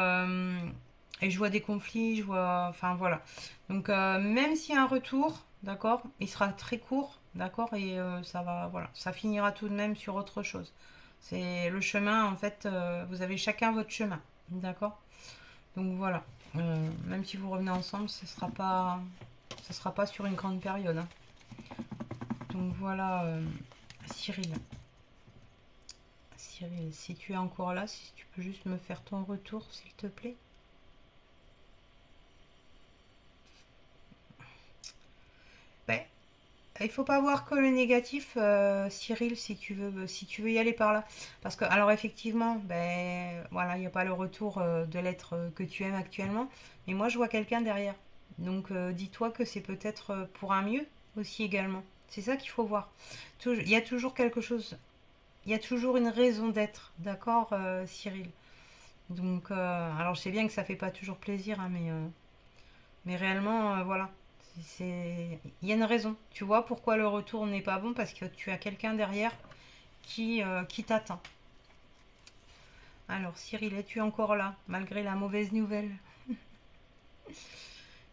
et je vois des conflits, je vois. Enfin, voilà. Donc, même s'il y a un retour, d'accord, il sera très court, d'accord, et ça va. Voilà. Ça finira tout de même sur autre chose. C'est le chemin, en fait, vous avez chacun votre chemin. D'accord. Donc, voilà. Même si vous revenez ensemble, ce sera pas sur une grande période, hein. Donc, voilà, Cyril. Cyril, si tu es encore là, si tu peux juste me faire ton retour, s'il te plaît. Ben, il faut pas voir que le négatif, Cyril, si tu veux y aller par là. Parce que, alors effectivement, ben voilà, il n'y a pas le retour de l'être que tu aimes actuellement. Mais moi, je vois quelqu'un derrière. Donc, dis-toi que c'est peut-être pour un mieux aussi également. C'est ça qu'il faut voir. Il y a toujours quelque chose, il y a toujours une raison d'être, d'accord, Cyril. Donc, alors je sais bien que ça fait pas toujours plaisir, hein, mais réellement, voilà. Il y a une raison. Tu vois pourquoi le retour n'est pas bon? Parce que tu as quelqu'un derrière qui t'attend. Alors, Cyril, es-tu encore là, malgré la mauvaise nouvelle?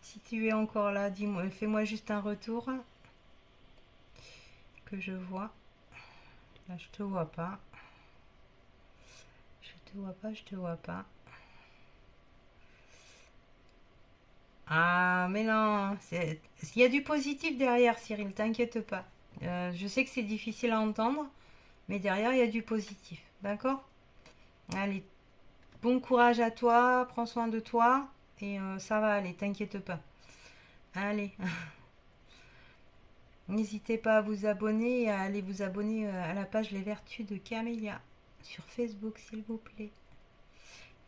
Si tu es encore là, dis-moi, fais-moi juste un retour que je vois. Là, je te vois pas. Je te vois pas, je te vois pas. Ah, mais non, il y a du positif derrière, Cyril, t'inquiète pas. Je sais que c'est difficile à entendre, mais derrière, il y a du positif. D'accord? Allez, bon courage à toi, prends soin de toi et ça va aller, t'inquiète pas. Allez, n'hésitez pas à vous abonner et à aller vous abonner à la page Les Vertus de Camélia sur Facebook, s'il vous plaît.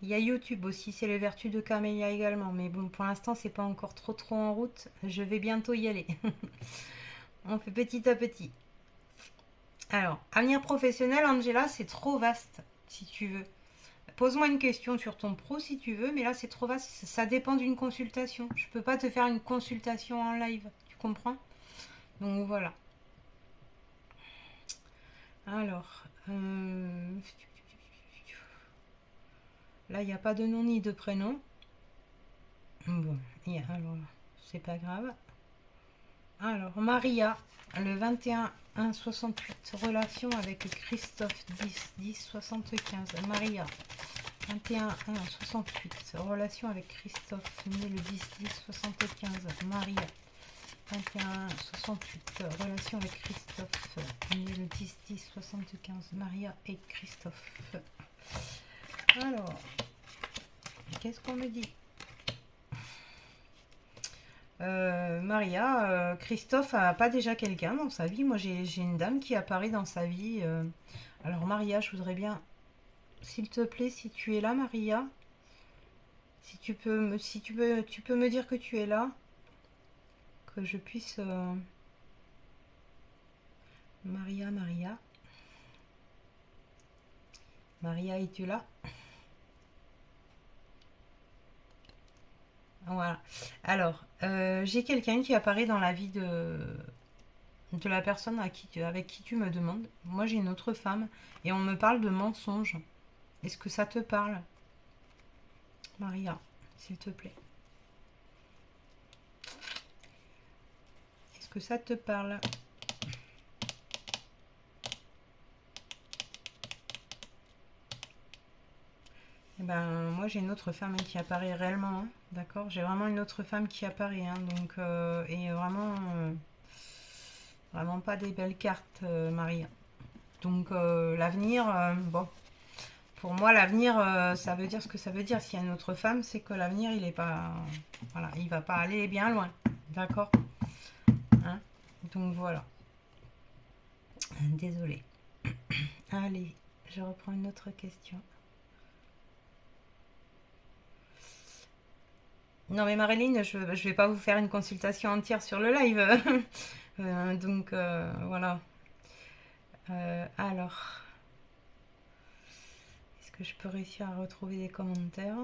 Il y a YouTube aussi, c'est Les Vertus de Camélia également, mais bon, pour l'instant, c'est pas encore trop en route. Je vais bientôt y aller. On fait petit à petit. Alors, avenir professionnel, Angela, c'est trop vaste, si tu veux. Pose-moi une question sur ton pro si tu veux, mais là c'est trop vaste. Ça dépend d'une consultation. Je peux pas te faire une consultation en live, tu comprends? Donc voilà. Alors, là il n'y a pas de nom ni de prénom. Bon, alors c'est pas grave. Alors, Maria, le 21 1 68, relation avec Christophe 10 10 75. Maria, 21 1 68, relation avec Christophe, né le 10 10 75. Maria, 21 68, relation avec Christophe, né le 10 10 75. Maria et Christophe. Alors, qu'est-ce qu'on me dit? Maria, Christophe a pas déjà quelqu'un dans sa vie. Moi, j'ai une dame qui apparaît dans sa vie. Alors, Maria, je voudrais bien, s'il te plaît, si tu es là, Maria, si tu peux me dire que tu es là, que je puisse. Maria, Maria. Maria, es-tu là? Voilà. Alors, j'ai quelqu'un qui apparaît dans la vie de la personne avec qui tu me demandes. Moi, j'ai une autre femme et on me parle de mensonges. Est-ce que ça te parle, Maria, s'il te plaît? Est-ce que ça te parle? Eh ben, moi, j'ai une autre femme qui apparaît réellement, hein, d'accord? J'ai vraiment une autre femme qui apparaît, hein, donc, et vraiment, vraiment pas des belles cartes, Maria. Donc, l'avenir, bon, pour moi, l'avenir, ça veut dire ce que ça veut dire. S'il y a une autre femme, c'est que l'avenir, il est pas, voilà, il va pas aller bien loin, d'accord? Hein. Donc voilà. Désolée. Allez, je reprends une autre question. Non mais Marilyn, je vais pas vous faire une consultation entière sur le live. Donc voilà. Alors, est-ce que je peux réussir à retrouver des commentaires?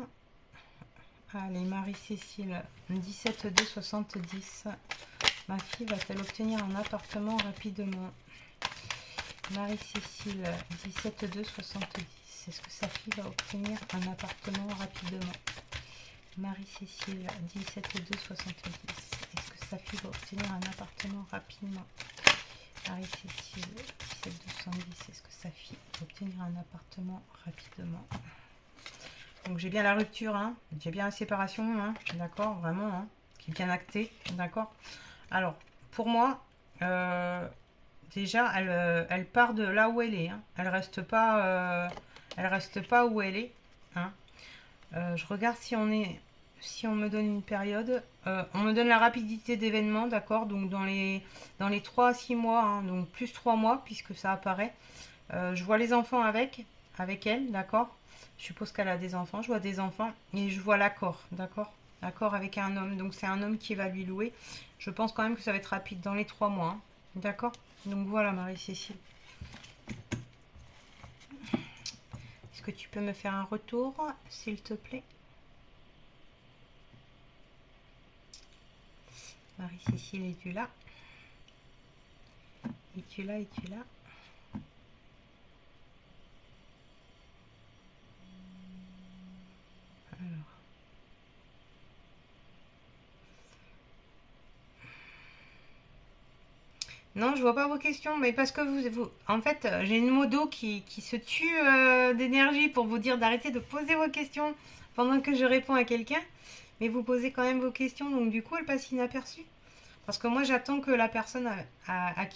Allez, Marie-Cécile, 17,270. Ma fille va-t-elle obtenir un appartement rapidement? Marie-Cécile, 17,270. Est-ce que sa fille va obtenir un appartement rapidement? Marie-Cécile, 17,270. Est-ce que sa fille va obtenir un appartement rapidement? Marie-Cécile, 17,210. Est-ce que sa fille va obtenir un appartement rapidement? Donc j'ai bien la rupture, hein. J'ai bien la séparation, hein. D'accord, vraiment, hein. Qui est bien actée, d'accord. Alors, pour moi, déjà, elle part de là où elle est, hein. Elle reste pas où elle est, hein. Je regarde si on me donne une période. On me donne la rapidité d'événements, d'accord. Donc dans les 3 à 6 mois, hein, donc plus 3 mois puisque ça apparaît. Je vois les enfants avec elle, d'accord. Je suppose qu'elle a des enfants. Je vois des enfants et je vois l'accord, d'accord. L'accord avec un homme. Donc c'est un homme qui va lui louer. Je pense quand même que ça va être rapide dans les 3 mois, hein. D'accord. Donc voilà, Marie-Cécile. Est-ce que tu peux me faire un retour, s'il te plaît? Marie-Cécile, es-tu là? Es-tu là? Es-tu là? Alors. Non, je vois pas vos questions, mais parce que en fait, j'ai une modo qui se tue d'énergie pour vous dire d'arrêter de poser vos questions pendant que je réponds à quelqu'un, mais vous posez quand même vos questions, donc du coup, elle passe inaperçue. Parce que moi, j'attends que la personne avec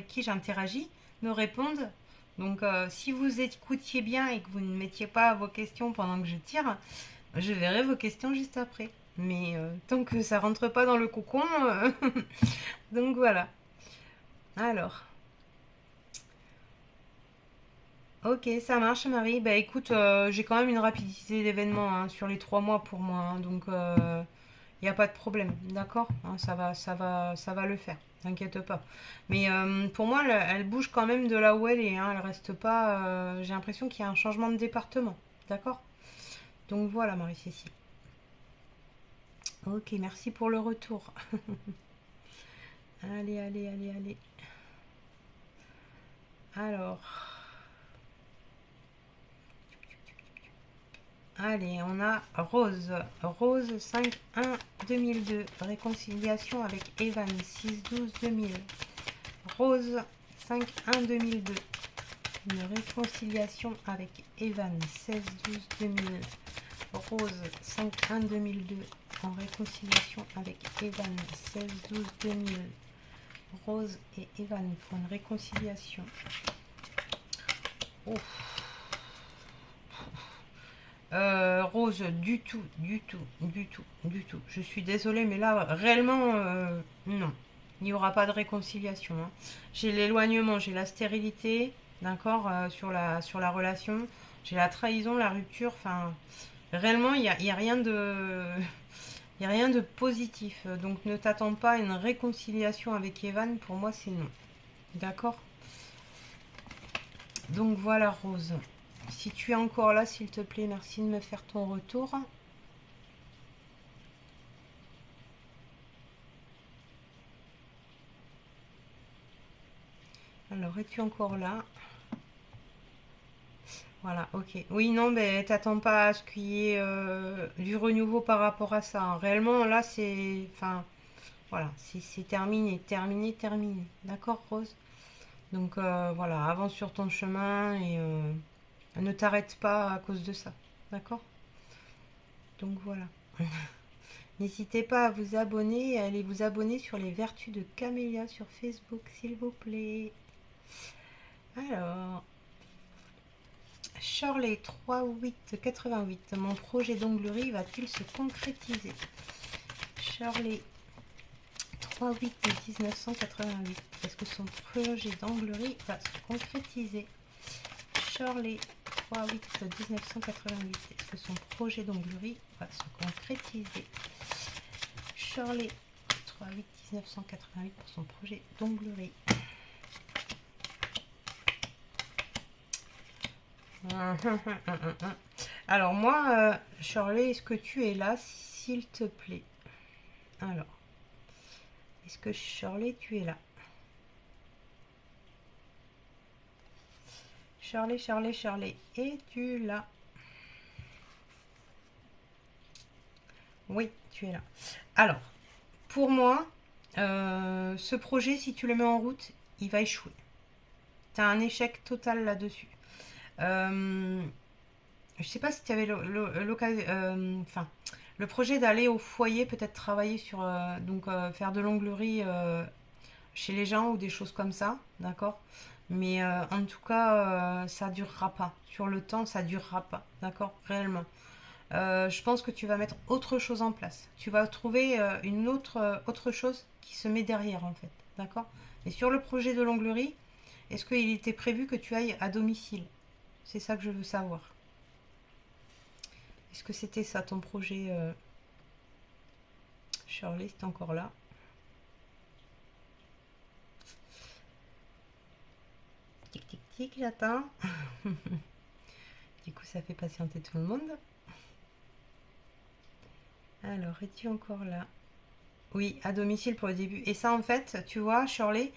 qui j'interagis me réponde. Donc, si vous écoutiez bien et que vous ne mettiez pas vos questions pendant que je tire, je verrai vos questions juste après. Mais tant que ça rentre pas dans le cocon, donc voilà. Alors, ok, ça marche, Marie. Bah écoute, j'ai quand même une rapidité d'événement, hein, sur les 3 mois pour moi, hein, donc il n'y a pas de problème, d'accord, hein, ça va le faire. T'inquiète pas. Mais pour moi, elle bouge quand même de là où elle est, hein, elle reste pas. J'ai l'impression qu'il y a un changement de département, d'accord. Donc voilà, Marie-Cécile. Ok, merci pour le retour. Allez, allez, allez, allez. Alors. Allez, on a Rose. Rose 5-1-2002. Réconciliation avec Evan 6-12-2000. Rose 5-1-2002. Une réconciliation avec Evan 16-12-2000. Rose 5-1-2002. En réconciliation avec Evan 16-12-2000. Rose et Evan pour une réconciliation. Ouf. Rose, du tout, du tout, du tout, du tout. Je suis désolée, mais là, réellement, non. Il n'y aura pas de réconciliation, hein. J'ai l'éloignement, j'ai la stérilité, d'accord, sur la relation. J'ai la trahison, la rupture. Enfin, réellement, il y a rien de... Il y a rien de positif. Donc, ne t'attends pas à une réconciliation avec Evan. Pour moi, c'est non. D'accord. Donc, voilà, Rose. Si tu es encore là, s'il te plaît, merci de me faire ton retour. Alors, es-tu encore là? Voilà, ok. Oui, non, mais t'attends pas à ce qu'il y ait du renouveau par rapport à ça, hein. Réellement, là, c'est... Enfin, voilà, c'est terminé, terminé, terminé. D'accord, Rose? Donc, voilà, avance sur ton chemin et ne t'arrête pas à cause de ça. D'accord? Donc, voilà. N'hésitez pas à vous abonner et à aller vous abonner sur les vertus de Camélia sur Facebook, s'il vous plaît. Alors, Shirley 3888, mon projet d'onglerie va-t-il se concrétiser? Shirley 38 1988, est-ce que son projet d'onglerie va se concrétiser? Shirley 38 1988, est-ce que son projet d'onglerie va se concrétiser? Shirley 38 1988 pour son projet d'onglerie. Alors moi, Shirley, est-ce que tu es là, s'il te plaît? Alors, est-ce que Shirley, tu es là? Shirley, Shirley, Shirley, es-tu là? Oui, tu es là. Alors, pour moi, ce projet, si tu le mets en route, il va échouer. Tu as un échec total là-dessus. Je sais pas si tu avais l'occasion, enfin, le projet d'aller au foyer, peut-être travailler sur, donc faire de l'onglerie chez les gens ou des choses comme ça, d'accord? Mais en tout cas, ça durera pas. Sur le temps, ça durera pas, d'accord? Réellement. Je pense que tu vas mettre autre chose en place. Tu vas trouver une autre chose qui se met derrière, en fait, d'accord? Et sur le projet de l'onglerie, est-ce qu'il était prévu que tu ailles à domicile? C'est ça que je veux savoir. Est-ce que c'était ça ton projet, Shirley, c'est encore là? Tic tic tic, j'attends. Du coup, ça fait patienter tout le monde. Alors, es-tu encore là? Oui, à domicile pour le début. Et ça, en fait, tu vois, Shirley,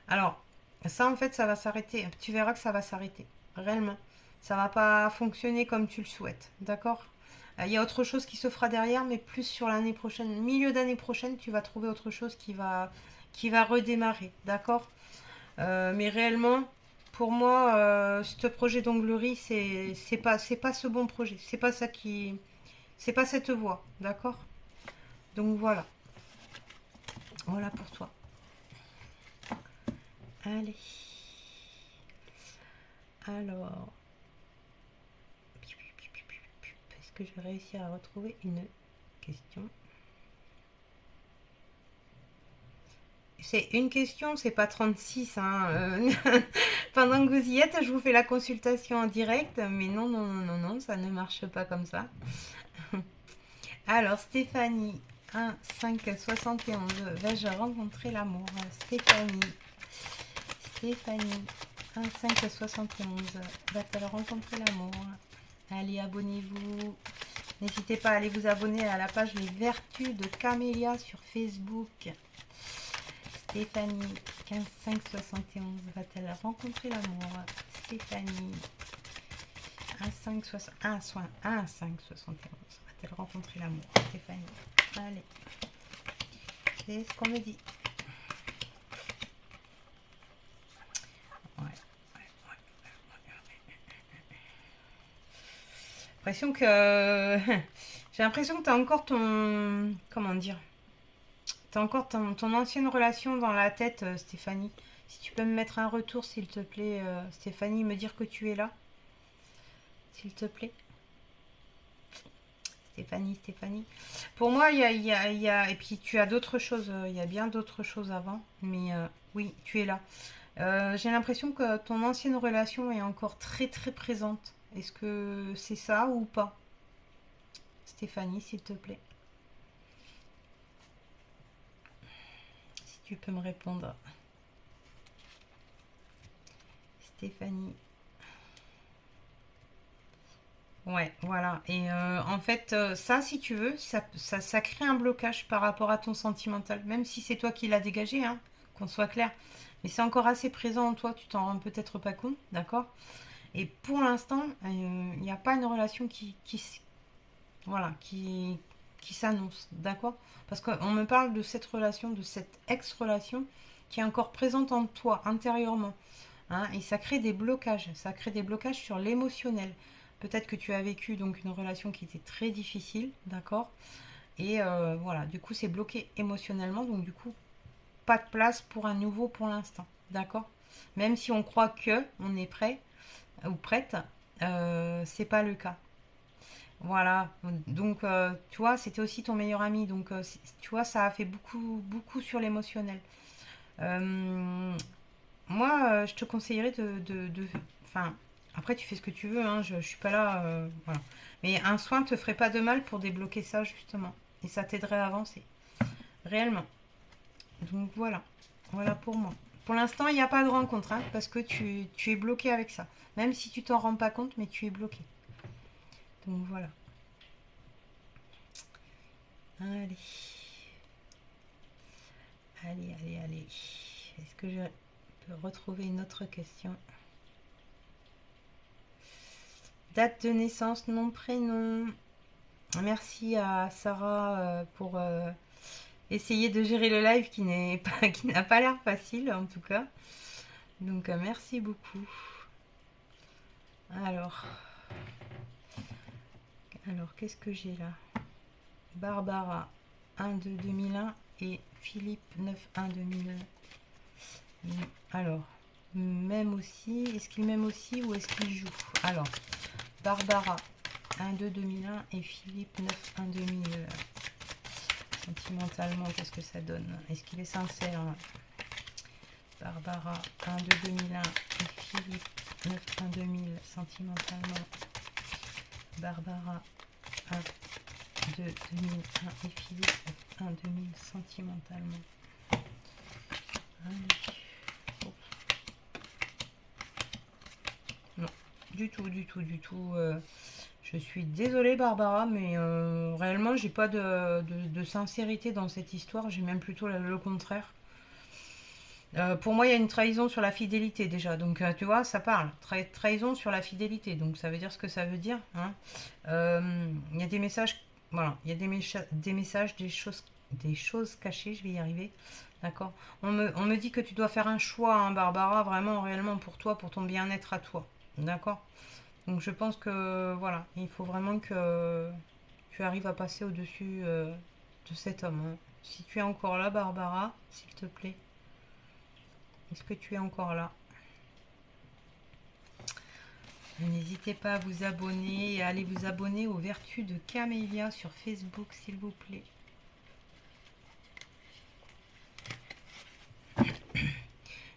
alors, ça, en fait, ça va s'arrêter. Tu verras que ça va s'arrêter. Réellement. Ça va pas fonctionner comme tu le souhaites. D'accord? Il y a autre chose qui se fera derrière, mais plus sur l'année prochaine. Milieu d'année prochaine, tu vas trouver autre chose qui va redémarrer. D'accord? Mais réellement, pour moi, ce projet d'onglerie, c'est pas ce bon projet. C'est pas cette voie. D'accord? Donc voilà. Voilà pour toi. Allez. Alors, est-ce que je vais réussir à retrouver une question? C'est une question, c'est pas 36, hein. Pendant que vous y êtes, je vous fais la consultation en direct, mais non, non, non, non, non, ça ne marche pas comme ça. Alors, Stéphanie, 1, 5, 71, vais-je rencontrer l'amour? Stéphanie, 1, 5, 71, va-t-elle rencontrer l'amour? Allez, abonnez-vous. N'hésitez pas à aller vous abonner à la page Les Vertus de Camélia sur Facebook. Stéphanie, 15 5 71, va-t-elle rencontrer l'amour? Stéphanie, 1 5 71, va-t-elle rencontrer l'amour? Stéphanie, allez, c'est ce qu'on me dit. Ouais. L'impression que j'ai l'impression que tu as encore ton, comment dire, tu as encore ton ancienne relation dans la tête, Stéphanie. Si tu peux me mettre un retour, s'il te plaît, Stéphanie, me dire que tu es là, s'il te plaît. Stéphanie. Pour moi, et puis tu as d'autres choses, il y a bien d'autres choses avant, mais oui, tu es là. J'ai l'impression que ton ancienne relation est encore très très présente. Est-ce que c'est ça ou pas? Stéphanie, s'il te plaît. Si tu peux me répondre. Stéphanie. Ouais, voilà. Et en fait, ça, si tu veux, ça crée un blocage par rapport à ton sentimental. Même si c'est toi qui l'as dégagé, hein, qu'on soit clair. Mais c'est encore assez présent en toi, tu t'en rends peut-être pas compte, d'accord? Et pour l'instant, il n'y a pas une relation voilà, qui s'annonce, d'accord? Parce qu'on me parle de cette relation, de cette ex-relation qui est encore présente en toi, intérieurement. Hein, et ça crée des blocages sur l'émotionnel. Peut-être que tu as vécu donc une relation qui était très difficile, d'accord? Et voilà, du coup c'est bloqué émotionnellement, donc du coup pas de place pour un nouveau pour l'instant, d'accord? Même si on croit que on est prêt ou prête, c'est pas le cas. Voilà, donc tu vois, c'était aussi ton meilleur ami, donc tu vois, ça a fait beaucoup, beaucoup sur l'émotionnel. Euh, Moi, je te conseillerais enfin, après, tu fais ce que tu veux, hein, je suis pas là. Voilà. Mais un soin te ferait pas de mal pour débloquer ça, justement. Et ça t'aiderait à avancer, réellement. Donc voilà. Voilà pour moi. Pour l'instant, il n'y a pas de rencontre, hein, parce que tu es bloqué avec ça. Même si tu t'en rends pas compte, mais tu es bloqué. Donc voilà. Allez. Allez, allez, allez. Est-ce que je peux retrouver une autre question? Date de naissance, nom, prénom. Merci à Sarah pour essayer de gérer le live qui n'est pas, qui n'a pas l'air facile en tout cas. Donc merci beaucoup. Alors, alors qu'est-ce que j'ai là? Barbara 1-2 2001 et Philippe 9-1 2000. Alors, même aussi, est-ce qu'il m'aime aussi ou est-ce qu'il joue? Alors, Barbara 1-2 2001 et Philippe 9-1 2000. Sentimentalement, qu'est-ce que ça donne? Est-ce qu'il est sincère? Barbara 1-2 2001 et Philippe 9-1 2000. Sentimentalement, Barbara 1-2 2001 et Philippe 9-1 2000. Sentimentalement. Allez. Oh. Non, du tout, du tout, du tout. Je suis désolée Barbara, mais réellement j'ai pas de sincérité dans cette histoire, j'ai même plutôt le contraire. Pour moi, il y a une trahison sur la fidélité déjà. Donc, tu vois, ça parle. Trahison sur la fidélité. Donc, ça veut dire ce que ça veut dire. Hein. Il y a des messages. Voilà. Il y a des messages, des choses cachées. Je vais y arriver. D'accord. On me dit que tu dois faire un choix, hein, Barbara, vraiment, réellement pour toi, pour ton bien-être à toi. D'accord. Donc, je pense que, voilà, il faut vraiment que tu arrives à passer au-dessus de cet homme. Hein. Si tu es encore là, Barbara, s'il te plaît. Est-ce que tu es encore là? N'hésitez pas à vous abonner et à aller vous abonner aux Vertus de Camélia sur Facebook, s'il vous plaît.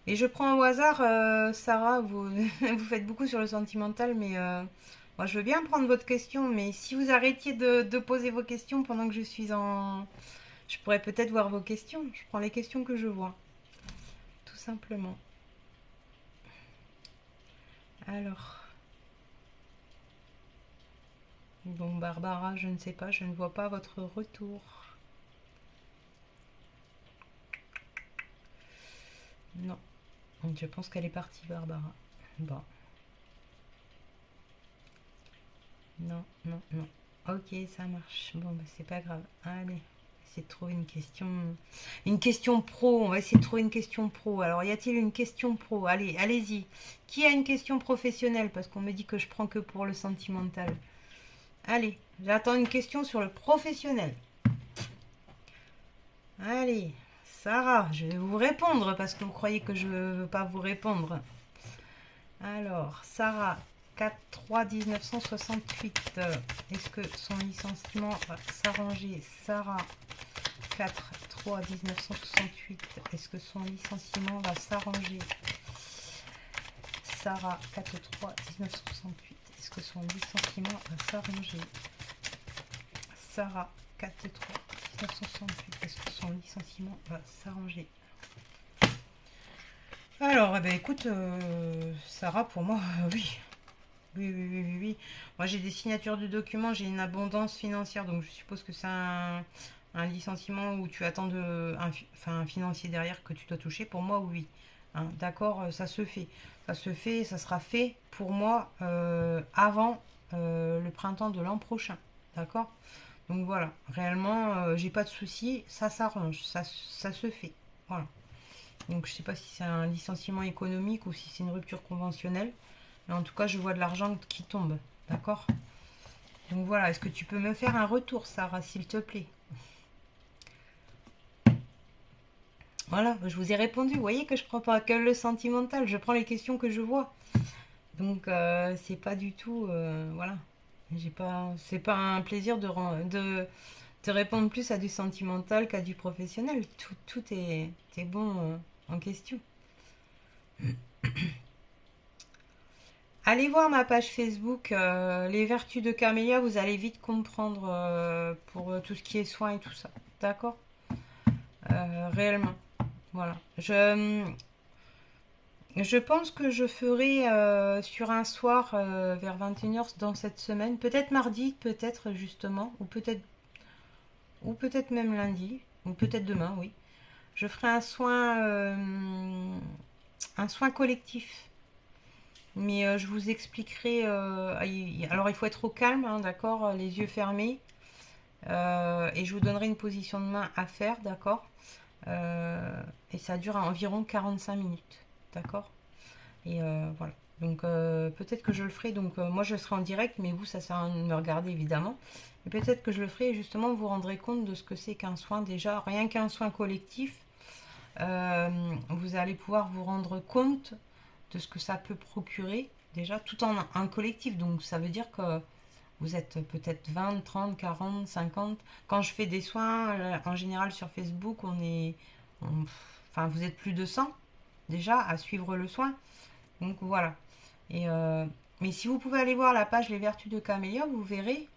Et je prends au hasard, Sarah, vous, vous faites beaucoup sur le sentimental, mais moi je veux bien prendre votre question, mais si vous arrêtiez de poser vos questions pendant que je suis en... Je pourrais peut-être voir vos questions. Je prends les questions que je vois, tout simplement. Alors, bon, Barbara, je ne sais pas, je ne vois pas votre retour. Non, je pense qu'elle est partie, Barbara. Bon, non, non, non. Ok, ça marche. Bon, bah, c'est pas grave. Allez, essayer de trouver une question. Une question pro. On va essayer de trouver une question pro. Alors, y a-t-il une question pro? Allez, allez-y. Qui a une question professionnelle? Parce qu'on me dit que je prends que pour le sentimental. Allez, j'attends une question sur le professionnel. Allez, Sarah, je vais vous répondre parce que vous croyez que je ne veux pas vous répondre. Alors, Sarah, 4-3-1968. Est-ce que son licenciement va s'arranger? Sarah, 4-3-1968. Est-ce que son licenciement va s'arranger? Sarah, 4-3-1968. Est-ce que son licenciement va s'arranger? Sarah, 4-3-1968. Est-ce que son licenciement va s'arranger? Alors, eh ben, écoute, Sarah, pour moi, oui. Oui, oui, oui, oui, oui. Moi, j'ai des signatures de documents, j'ai une abondance financière, donc je suppose que c'est un licenciement où tu attends enfin, un financier derrière que tu dois toucher. Pour moi, oui. Hein, d'accord, ça se fait. Ça se fait, ça sera fait pour moi avant le printemps de l'an prochain. D'accord? Donc voilà, réellement, j'ai pas de soucis, ça s'arrange, ça se fait. Voilà. Donc je sais pas si c'est un licenciement économique ou si c'est une rupture conventionnelle. Mais en tout cas, je vois de l'argent qui tombe. D'accord? Donc voilà, est-ce que tu peux me faire un retour, Sarah, s'il te plaît? Voilà, je vous ai répondu. Vous voyez que je prends pas que le sentimental, je prends les questions que je vois. Donc c'est pas du tout, voilà. J'ai pas, c'est pas un plaisir de répondre plus à du sentimental qu'à du professionnel. Tout est bon en question. Allez voir ma page Facebook, Les Vertus de Camélia, vous allez vite comprendre pour tout ce qui est soins et tout ça. D'accord? Réellement. Voilà. Je pense que je ferai sur un soir vers 21h dans cette semaine, peut-être mardi, peut-être justement, ou peut-être même lundi, ou peut-être demain, oui. Je ferai un soin collectif. Mais je vous expliquerai. Alors il faut être au calme, hein, d'accord, les yeux fermés. Et je vous donnerai une position de main à faire, d'accord. Et ça dure environ 45 minutes, d'accord. Et voilà. Donc peut-être que je le ferai. Donc moi je serai en direct, mais vous ça sert à rien de me regarder évidemment. Et peut-être que je le ferai et justement vous vous rendrez compte de ce que c'est qu'un soin déjà, rien qu'un soin collectif. Vous allez pouvoir vous rendre compte de ce que ça peut procurer déjà tout en un collectif. Donc ça veut dire que vous êtes peut-être 20, 30, 40, 50. Quand je fais des soins, en général sur Facebook, enfin vous êtes plus de 100 déjà à suivre le soin. Donc voilà. Et mais si vous pouvez aller voir la page Les Vertus de Camélia, vous verrez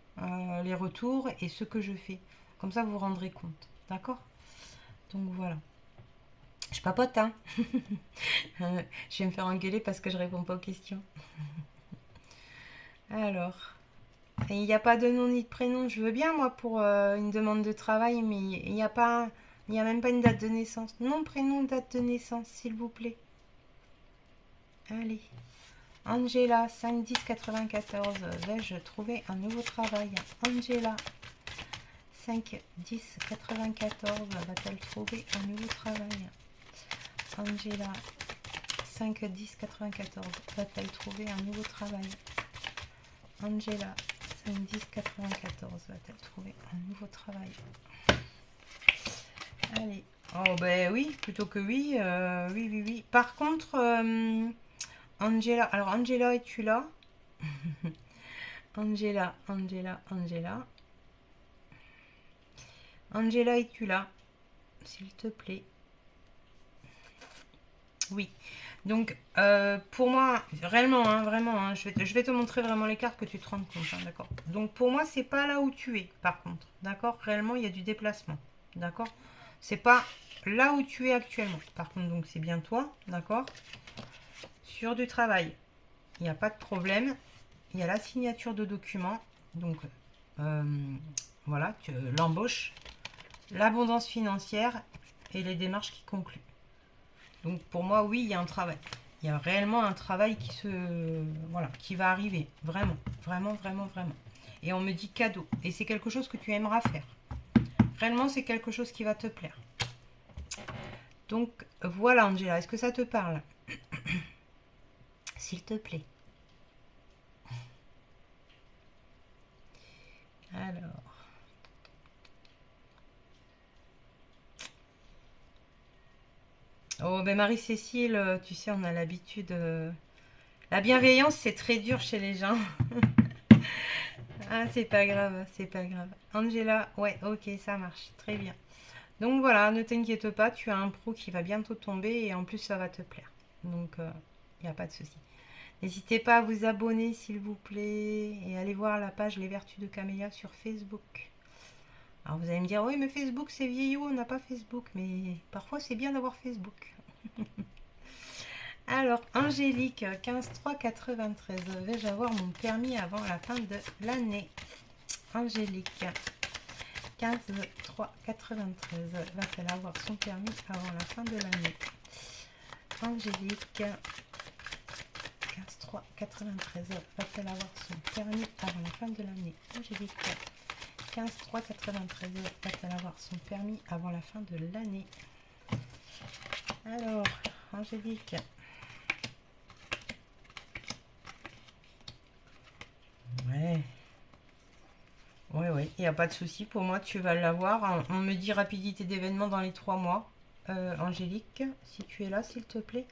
les retours et ce que je fais. Comme ça, vous vous rendrez compte. D'accord? Donc voilà. Je papote, hein. Je vais me faire engueuler parce que je réponds pas aux questions. Alors, il n'y a pas de nom ni de prénom. Je veux bien, moi, pour une demande de travail, mais il n'y a pas, il n'y a même pas une date de naissance. Nom, prénom, date de naissance, s'il vous plaît. Allez. Angela, 5-10-94. Vais-je trouver un nouveau travail? Angela, 5-10-94. Va-t-elle trouver un nouveau travail? Angela, 5-10-94. Va-t-elle trouver un nouveau travail? Angela, 5-10-94. Va-t-elle trouver un nouveau travail? Allez. Oh ben oui, plutôt que oui. Oui, oui, oui. Par contre, Angela. Alors Angela, es-tu là? Angela, Angela, Angela. Angela, es-tu là? S'il te plaît. Oui. Donc, pour moi, réellement, hein, vraiment, hein, je vais te montrer vraiment les cartes que tu te rends compte, hein, d'accord. Donc, pour moi, c'est pas là où tu es, par contre, d'accord. Réellement, il y a du déplacement, d'accord. C'est pas là où tu es actuellement. Par contre, donc, c'est bien toi, d'accord. Sur du travail, il n'y a pas de problème. Il y a la signature de documents, donc euh, voilà, l'embauche, l'abondance financière et les démarches qui concluent. Donc pour moi, oui, il y a un travail. Il y a réellement un travail voilà, qui va arriver. Vraiment, vraiment, vraiment, vraiment. Et on me dit cadeau. Et c'est quelque chose que tu aimeras faire. Réellement, c'est quelque chose qui va te plaire. Donc voilà, Angela, est-ce que ça te parle? S'il te plaît. Alors. Oh, ben Marie-Cécile, tu sais, on a l'habitude. La bienveillance, c'est très dur chez les gens. Ah, c'est pas grave, c'est pas grave. Angela, ouais, ok, ça marche, très bien. Donc voilà, ne t'inquiète pas, tu as un pro qui va bientôt tomber et en plus ça va te plaire. Donc il n'y a pas de souci. N'hésitez pas à vous abonner s'il vous plaît et allez voir la page Les Vertus de Camélia sur Facebook. Alors vous allez me dire, oui mais Facebook c'est vieillot, on n'a pas Facebook, mais parfois c'est bien d'avoir Facebook. Alors, Angélique, 15 3 93. Vais-je avoir mon permis avant la fin de l'année? Angélique, 15 3 93. Va-t-elle avoir son permis avant la fin de l'année? Angélique, 15 3 93. Va-t-elle avoir son permis avant la fin de l'année? Angélique, 15 3 93. Va-t-elle avoir son permis avant la fin de l'année? Alors, Angélique. Ouais. Ouais, il n'y a pas de souci. Pour moi, tu vas l'avoir. On me dit rapidité d'événement dans les 3 mois. Angélique, si tu es là, s'il te plaît.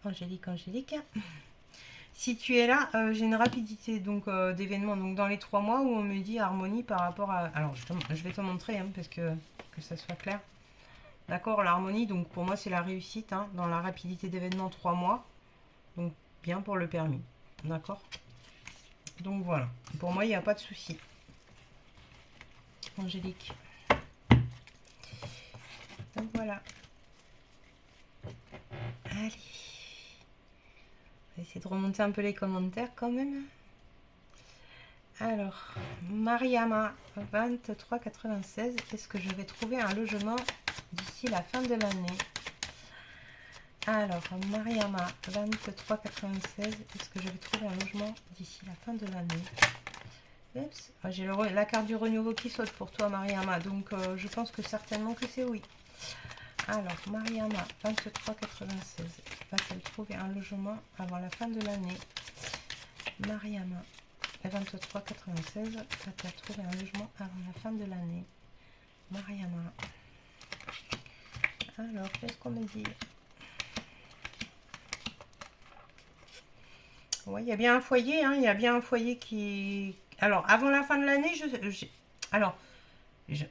Angélique. Si tu es là, j'ai une rapidité donc d'événement donc dans les 3 mois où on me dit harmonie par rapport à. Alors, je vais te montrer hein, parce que ça soit clair. D'accord, l'harmonie, donc pour moi, c'est la réussite hein, dans la rapidité d'événement 3 mois. Donc, bien pour le permis. D'accord. Donc voilà. Pour moi, il n'y a pas de souci. Angélique. Donc voilà. Allez. On va essayer de remonter un peu les commentaires quand même. Alors, Mariama, 23,96. Est-ce que je vais trouver un logement d'ici la fin de l'année? Alors, Mariama, 23,96. Est-ce que je vais trouver un logement d'ici la fin de l'année? Oups, j'ai la carte du renouveau qui saute pour toi, Mariama. Donc, je pense que certainement que c'est oui. Alors, Mariama, 23,96. Va-t-elle trouver un logement avant la fin de l'année? Mariama, 23,96. Va-t-elle trouver un logement avant la fin de l'année? Mariama. Alors, qu'est-ce qu'on me dit? Oui, il y a bien un foyer, hein, il y a bien un foyer qui... Alors, avant la fin de l'année,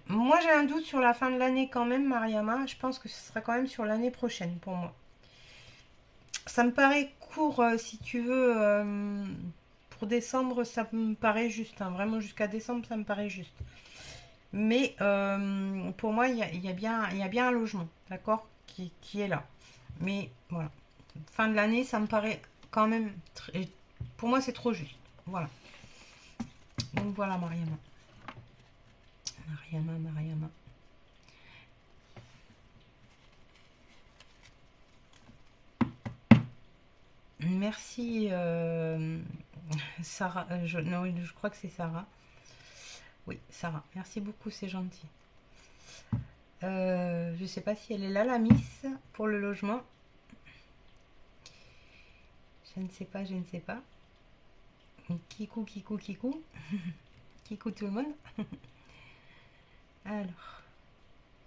moi j'ai un doute sur la fin de l'année quand même, Mariama. Je pense que ce sera quand même sur l'année prochaine pour moi. Ça me paraît court, si tu veux. Pour décembre, ça me paraît juste. Hein. Vraiment, jusqu'à décembre, ça me paraît juste. Mais pour moi, il y a bien un logement, d'accord, qui est là. Mais voilà. Fin de l'année, ça me paraît quand même... Pour moi, c'est trop juste. Voilà. Donc voilà, Mariama. Mariama. Merci, Sarah. Non, je crois que c'est Sarah. Oui, Sarah. Merci beaucoup, c'est gentil. Je ne sais pas si elle est là, la Miss, pour le logement. Je ne sais pas. Kikou. Kikou tout le monde. Alors,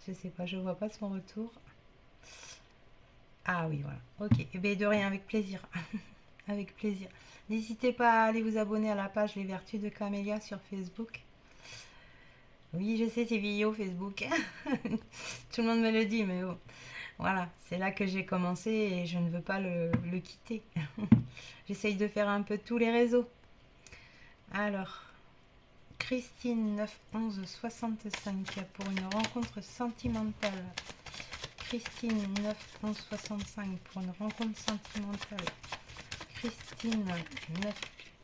je sais pas, je vois pas son retour. Ah oui, voilà. Ok, et bien de rien, avec plaisir. Avec plaisir. N'hésitez pas à aller vous abonner à la page Les Vertus de Camélia sur Facebook. Oui, je sais, c'est vidéo Facebook. Tout le monde me le dit, mais bon. Voilà, c'est là que j'ai commencé et je ne veux pas le quitter. J'essaye de faire un peu tous les réseaux. Alors, Christine 9 11 65 pour une rencontre sentimentale. Christine 9 11 65 pour une rencontre sentimentale. Christine 9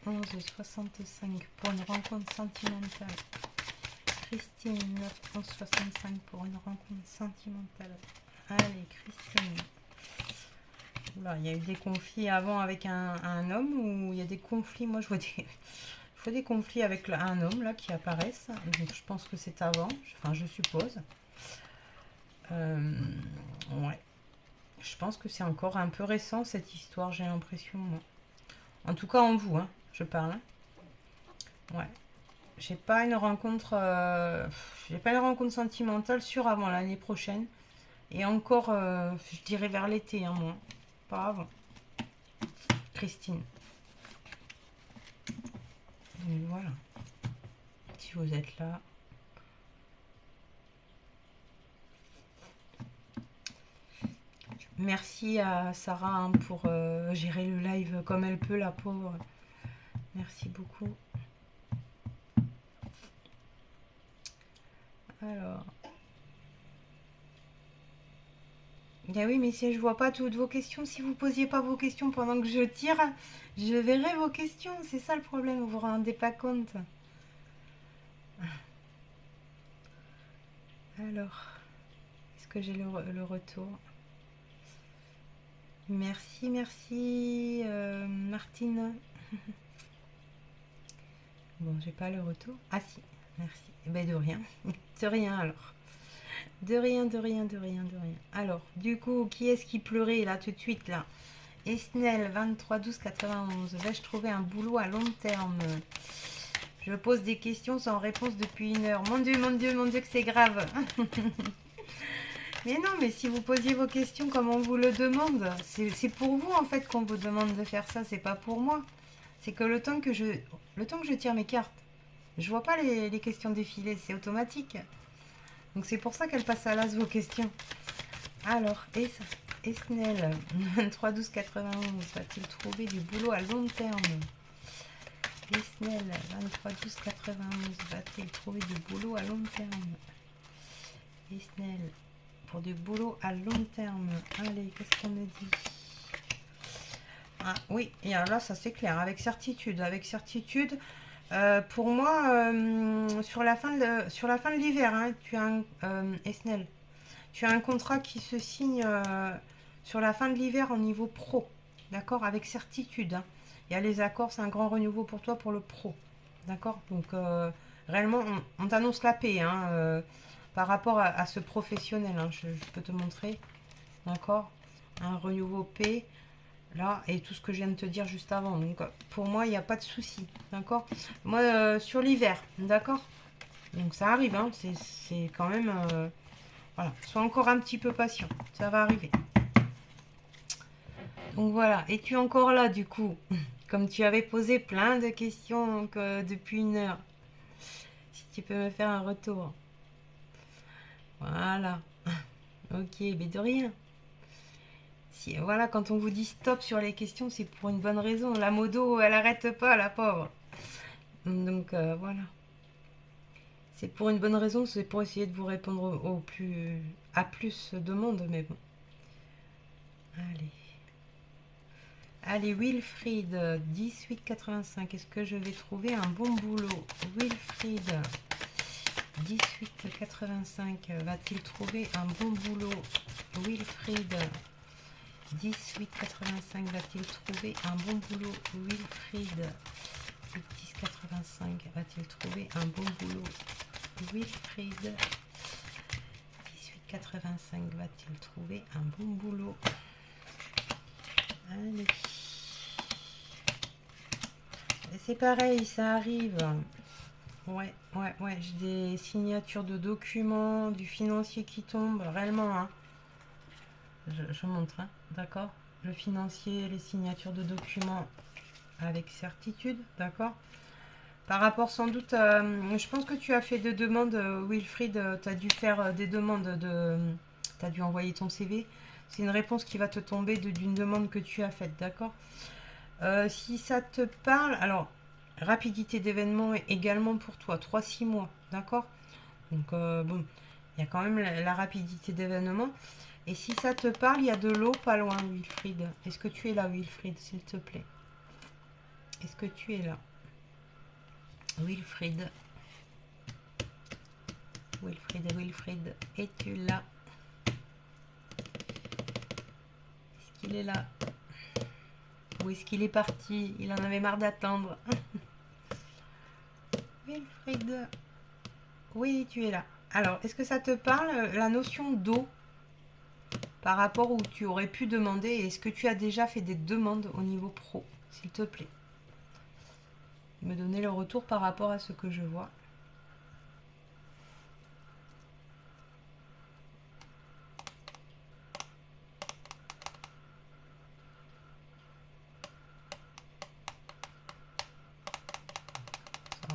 11 65 pour une rencontre sentimentale. Christine 9 11 65 pour une rencontre sentimentale. Allez, Christine. Oula, il y a eu des conflits avant avec un homme ou il y a des conflits. Moi, je vois des conflits avec un homme là qui apparaissent. Donc, je pense que c'est avant. Enfin, je suppose. Ouais. Je pense que c'est encore un peu récent cette histoire, j'ai l'impression. En tout cas, en vous, hein, je parle. Hein. Ouais. J'ai pas une rencontre, sentimentale sûre avant l'année prochaine. Et encore, je dirais vers l'été, hein, moi. Pas avant. Christine. Donc voilà. Si vous êtes là. Merci à Sarah hein, pour gérer le live comme elle peut, la pauvre. Merci beaucoup. Alors. Ah oui, mais si je vois pas toutes vos questions, si vous posiez pas vos questions pendant que je tire, je verrai vos questions. C'est ça le problème, vous vous rendez pas compte. Alors, est-ce que j'ai le retour? Merci, merci, Martine. Bon, j'ai pas le retour. Ah si, merci. Eh ben de rien. De rien alors. De rien, de rien, de rien, de rien. Alors, du coup, qui est-ce qui pleurait là tout de suite là? Esnel 23 12 91. Vais-je trouver un boulot à long terme? Je pose des questions sans réponse depuis 1 heure. Mon Dieu, mon Dieu, mon Dieu que c'est grave. Mais non, mais si vous posiez vos questions comme on vous le demande, c'est pour vous en fait qu'on vous demande de faire ça, c'est pas pour moi. C'est que le temps que je tire mes cartes, je vois pas les questions défiler, c'est automatique. Donc c'est pour ça qu'elle passe à l'as vos questions. Alors, Esnel, 23 12 91, va-t-il trouver du boulot à long terme? Esnel, 23 12 91, va-t-il trouver du boulot à long terme? Esnel, pour du boulot à long terme. Allez, qu'est-ce qu'on me dit? Ah oui, et alors là, ça c'est clair, avec certitude. Avec certitude, pour moi, sur la fin de l'hiver, hein, tu as Esnel, tu as un contrat qui se signe sur la fin de l'hiver au niveau pro. D'accord? Avec certitude, hein. Il y a les accords, c'est un grand renouveau pour toi pour le pro. D'accord? Donc, réellement, on t'annonce la paix, hein, par rapport à ce professionnel, hein. Je peux te montrer. D'accord? Un renouveau paix. Là, et tout ce que je viens de te dire juste avant. Donc, pour moi, il n'y a pas de souci. D'accord? Moi, sur l'hiver. D'accord? Donc, ça arrive, hein. C'est quand même. Voilà. Sois encore un petit peu patient. Ça va arriver. Donc, voilà. Et tu es encore là, du coup. Comme tu avais posé plein de questions donc, depuis 1 heure. Si tu peux me faire un retour. Voilà. Ok, mais de rien. Si, voilà, quand on vous dit stop sur les questions, c'est pour une bonne raison. La modo, elle arrête pas, la pauvre. Donc voilà. C'est pour une bonne raison, c'est pour essayer de vous répondre à plus de monde, mais bon. Allez. Allez, Wilfried, 18,85. Est-ce que je vais trouver un bon boulot? Wilfried, 18,85. Va-t-il trouver un bon boulot? Wilfried, 18,85. Va-t-il trouver un bon boulot? Wilfried, 10,85. Va-t-il trouver un bon boulot? Wilfried, 18,85. Va-t-il trouver un bon boulot? Allez. C'est pareil, ça arrive. Ouais, ouais, ouais. J'ai des signatures de documents, du financier qui tombe, réellement, hein. Je montre, hein, d'accord? Le financier, les signatures de documents avec certitude, d'accord? Par rapport sans doute, je pense que tu as fait des demandes, Wilfried, tu as dû faire des demandes tu as dû envoyer ton CV. C'est une réponse qui va te tomber d'une demande que tu as faite, d'accord? Si ça te parle, alors, rapidité d'événement également pour toi, 3-6 mois, d'accord? Donc, bon, il y a quand même la rapidité d'événement. Et si ça te parle, il y a de l'eau pas loin, Wilfried. Est-ce que tu es là, Wilfried, s'il te plaît? Est-ce que tu es là? Wilfried. Wilfried, es-tu là? Est-ce qu'il est là? Ou est-ce qu'il est parti? Il en avait marre d'attendre. Wilfried. Oui, tu es là. Alors, est-ce que ça te parle, la notion d'eau par rapport où tu aurais pu demander? Est-ce que tu as déjà fait des demandes au niveau pro, s'il te plaît? Me donner le retour par rapport à ce que je vois.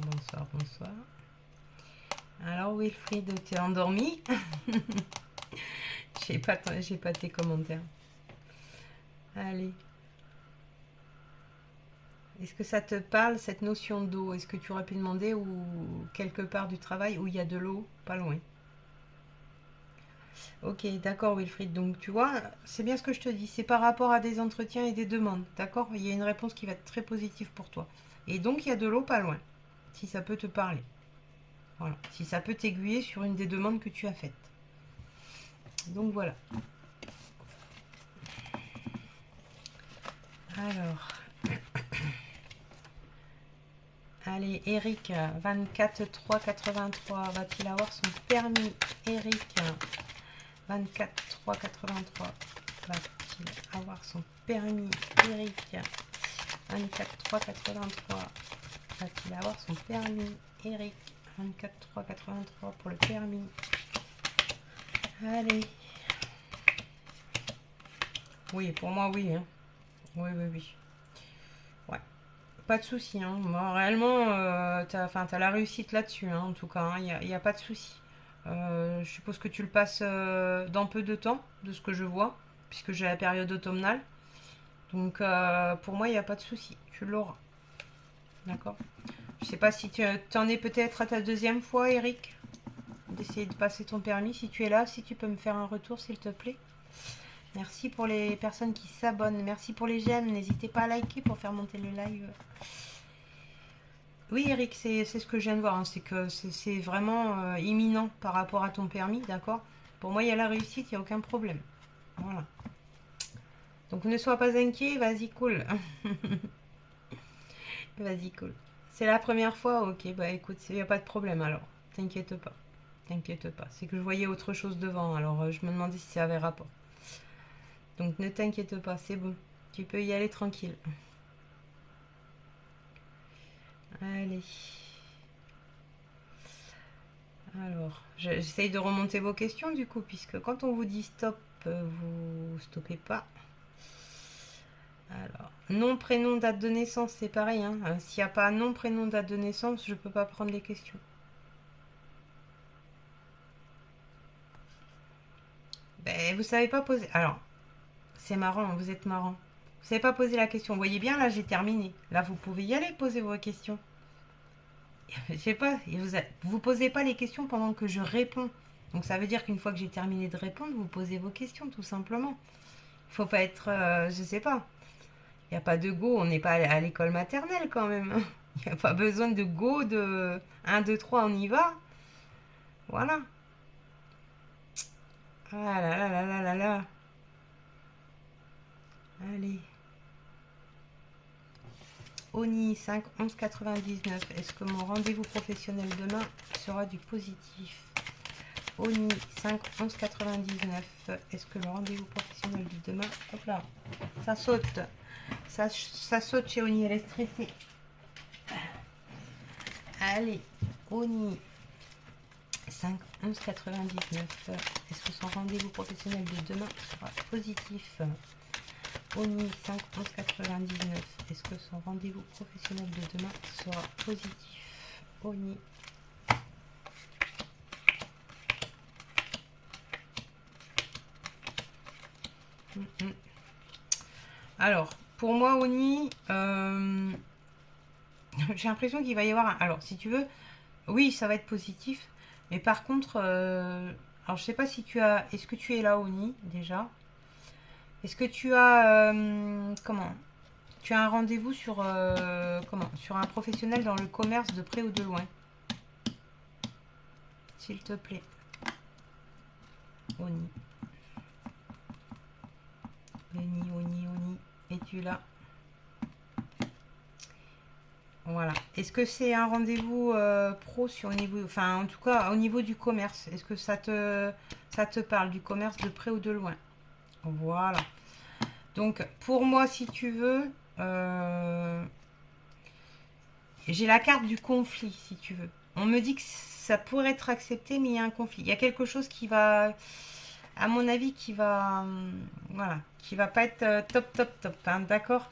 Bonsoir, bonsoir. Alors Wilfried, tu es endormi? J'ai pas tes commentaires. Allez. Est-ce que ça te parle, cette notion d'eau? Est-ce que tu aurais pu demander ou quelque part du travail où il y a de l'eau, pas loin? Ok, d'accord Wilfried. Donc tu vois, c'est bien ce que je te dis. C'est par rapport à des entretiens et des demandes. D'accord? Il y a une réponse qui va être très positive pour toi. Et donc il y a de l'eau pas loin. Si ça peut te parler. Voilà. Si ça peut t'aiguiller sur une des demandes que tu as faites. Donc voilà. Alors, allez, Eric, 24 3 83. Va-t-il avoir son permis? Eric, 24 3 83. Va-t-il avoir son permis? Eric, 24 3 83. Va-t-il avoir son permis? Eric, 24 3 83 pour le permis. Allez. Oui, pour moi, oui. Hein. Oui, oui, oui. Ouais. Pas de souci. Hein. Moi, réellement, t'as la réussite là-dessus, hein, en tout cas. Il n'y a pas de souci. Je suppose que tu le passes dans peu de temps, de ce que je vois, puisque j'ai la période automnale. Donc, pour moi, il n'y a pas de souci. Tu l'auras. D'accord? Je sais pas si tu en es peut-être à ta deuxième fois, Eric, d'essayer de passer ton permis. Si tu es là, si tu peux me faire un retour, s'il te plaît. Merci pour les personnes qui s'abonnent. Merci pour les j'aime. N'hésitez pas à liker pour faire monter le live. Oui, Eric, c'est ce que je viens de voir. Hein. C'est que c'est vraiment imminent par rapport à ton permis, d'accord? Pour moi, il y a la réussite, il n'y a aucun problème. Voilà. Donc ne sois pas inquiet, vas-y, cool. Vas-y, cool. C'est la première fois? Ok, bah écoute, il n'y a pas de problème alors. T'inquiète pas. T'inquiète pas. C'est que je voyais autre chose devant, alors je me demandais si ça avait rapport. Donc ne t'inquiète pas, c'est bon. Tu peux y aller tranquille. Allez. Alors, j'essaye de remonter vos questions du coup, puisque quand on vous dit stop, vous stoppez pas. Alors, nom, prénom, date de naissance, c'est pareil. Hein. S'il n'y a pas nom, prénom, date de naissance, je ne peux pas prendre les questions. Ben, vous savez pas poser. Alors, c'est marrant, vous êtes marrant. Vous savez pas poser la question. Vous voyez bien, là, j'ai terminé. Là, vous pouvez y aller, poser vos questions. Je sais pas, vous posez pas les questions pendant que je réponds. Donc ça veut dire qu'une fois que j'ai terminé de répondre, vous posez vos questions, tout simplement. Il faut pas être, je sais pas. Il n'y a pas de go, on n'est pas à l'école maternelle quand même. Il n'y a pas besoin de go de un 2 3 on y va. Voilà. Ah là là là là là là. Allez. Oni 5 11 99. Est-ce que mon rendez-vous professionnel demain sera du positif? Oni 5 11 99. Est-ce que le rendez-vous professionnel de demain... Hop là. Ça saute. Ça saute chez Oni, elle est stressée. Allez. Oni 5 11 99. Est-ce que son rendez-vous professionnel de demain sera positif? Oni 5 11 99. Est-ce que son rendez-vous professionnel de demain sera positif? Oni. Alors, pour moi, Oni, j'ai l'impression qu'il va y avoir un... Alors, si tu veux, oui, ça va être positif. Mais par contre, alors je sais pas si tu as... Est-ce que tu es là, Oni, déjà? Est-ce que tu as... comment? Tu as un rendez-vous sur... comment? Sur un professionnel dans le commerce de près ou de loin? S'il te plaît. Oni. Oni, Oni, Oni. Es-tu là? Voilà. Est-ce que c'est un rendez-vous pro sur au niveau, enfin en tout cas au niveau du commerce? Est-ce que ça te parle du commerce de près ou de loin? Voilà. Donc pour moi, si tu veux, j'ai la carte du conflit, si tu veux. On me dit que ça pourrait être accepté, mais il y a un conflit. Il y a quelque chose qui va, à mon avis, voilà, qui va pas être top, top, top. Hein, d'accord?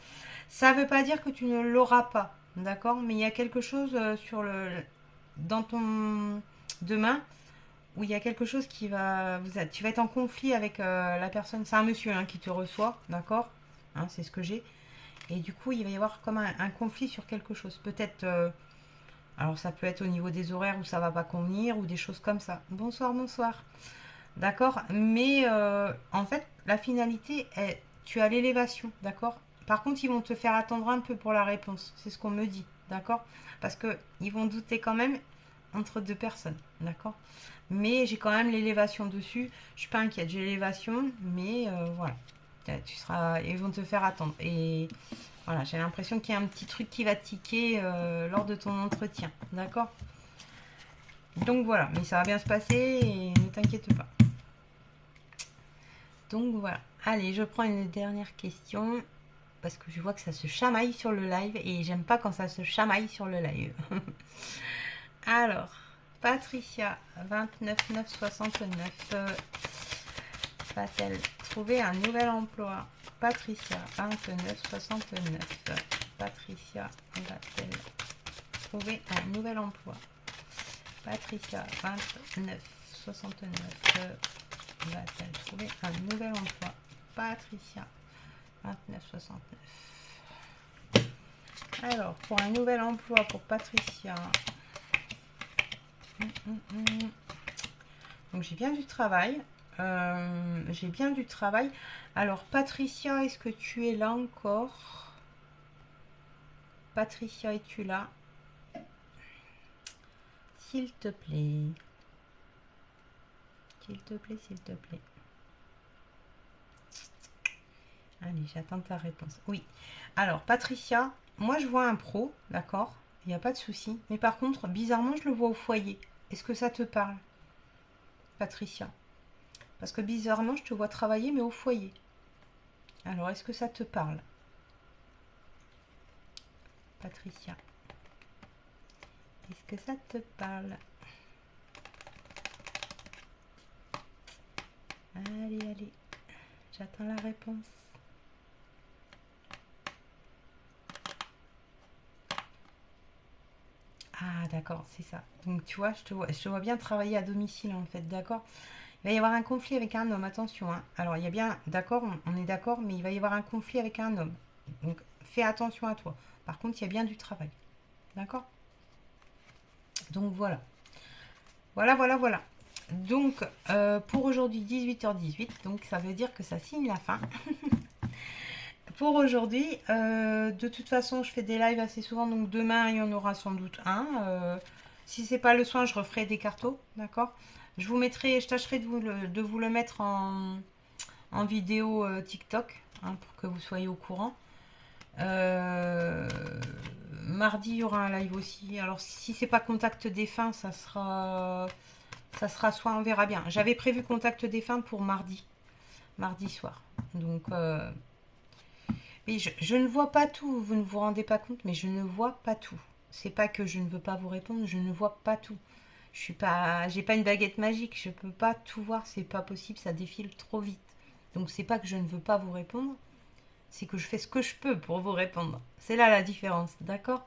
Ça veut pas dire que tu ne l'auras pas, d'accord? Mais il y a quelque chose dans ton demain où il y a quelque chose qui va, tu vas être en conflit avec la personne. C'est un monsieur hein, qui te reçoit, d'accord? Hein, c'est ce que j'ai. Et du coup, il va y avoir comme un conflit sur quelque chose. Peut-être, alors ça peut être au niveau des horaires où ça va pas convenir ou des choses comme ça. Bonsoir, bonsoir. d'accord? Mais en fait, la finalité est, tu as l'élévation, d'accord? Par contre, ils vont te faire attendre un peu pour la réponse, c'est ce qu'on me dit, d'accord? Parce que ils vont douter quand même entre deux personnes, d'accord? Mais j'ai quand même l'élévation dessus. Je suis pas inquiète, j'ai l'élévation, mais voilà. Tu seras, ils vont te faire attendre. Et voilà, j'ai l'impression qu'il y a un petit truc qui va tiquer lors de ton entretien, d'accord? Donc voilà, mais ça va bien se passer et ne t'inquiète pas. Donc voilà. Allez, je prends une dernière question parce que je vois que ça se chamaille sur le live et j'aime pas quand ça se chamaille sur le live. Alors, Patricia, 29969, va-t-elle trouver un nouvel emploi? Patricia, 2969. Patricia, va-t-elle trouver un nouvel emploi? Patricia, 2969. Va-t-elle trouver un nouvel emploi? Patricia, 2969. Alors, pour un nouvel emploi pour Patricia. Donc, j'ai bien du travail. J'ai bien du travail. Alors, Patricia, est-ce que tu es là encore? Patricia, es-tu là? S'il te plaît. S'il te plaît, s'il te plaît. Allez, j'attends ta réponse. Oui. Alors, Patricia, moi je vois un pro, d'accord? Il n'y a pas de souci. Mais par contre, bizarrement, je le vois au foyer. Est-ce que ça te parle, Patricia? Parce que bizarrement, je te vois travailler, mais au foyer. Alors, est-ce que ça te parle, Patricia? Est-ce que ça te parle? Allez, allez. J'attends la réponse. Ah, d'accord, c'est ça. Donc, tu vois, je te vois bien travailler à domicile, en fait, d'accord? Il va y avoir un conflit avec un homme, attention, hein. Alors, il y a bien, d'accord, on est d'accord, mais il va y avoir un conflit avec un homme. Donc, fais attention à toi. Par contre, il y a bien du travail. D'accord? Donc, voilà. Voilà, voilà, voilà. Donc, pour aujourd'hui, 18h18. Donc, ça veut dire que ça signe la fin. Pour aujourd'hui, de toute façon, je fais des lives assez souvent. Donc, demain, il y en aura sans doute un. Si c'est pas le soin, je referai des cartos. D'accord? Je tâcherai de vous le mettre en vidéo TikTok, hein, pour que vous soyez au courant. Euh, Mardi, il y aura un live aussi. Alors, si c'est pas contact défunt, ça sera soit on verra bien. J'avais prévu contact défunt pour mardi soir. Donc, mais je ne vois pas tout. Vous ne vous rendez pas compte, mais je ne vois pas tout. C'est pas que je ne veux pas vous répondre, je ne vois pas tout. Je suis pas, j'ai pas une baguette magique, je peux pas tout voir, c'est pas possible, ça défile trop vite. Donc c'est pas que je ne veux pas vous répondre, c'est que je fais ce que je peux pour vous répondre. C'est là la différence, d'accord?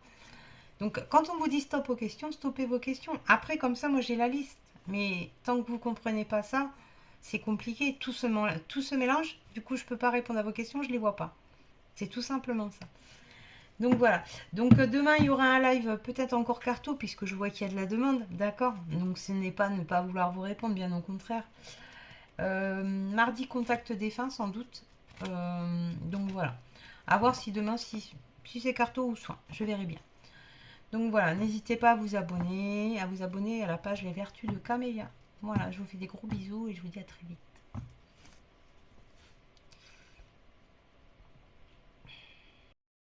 Donc quand on vous dit stop aux questions, stoppez vos questions. Après, comme ça, moi j'ai la liste. Mais tant que vous ne comprenez pas ça, c'est compliqué. Tout se mélange. Du coup, je ne peux pas répondre à vos questions, je ne les vois pas. C'est tout simplement ça. Donc voilà. Donc demain, il y aura un live peut-être encore carto, puisque je vois qu'il y a de la demande. D'accord? Donc ce n'est pas ne pas vouloir vous répondre, bien au contraire. Mardi, contact défunt, sans doute. Donc voilà. À voir si demain, si c'est carto ou soin. Je verrai bien. Donc voilà, n'hésitez pas à vous abonner à la page Les Vertus de Camélia. Voilà, je vous fais des gros bisous et je vous dis à très vite.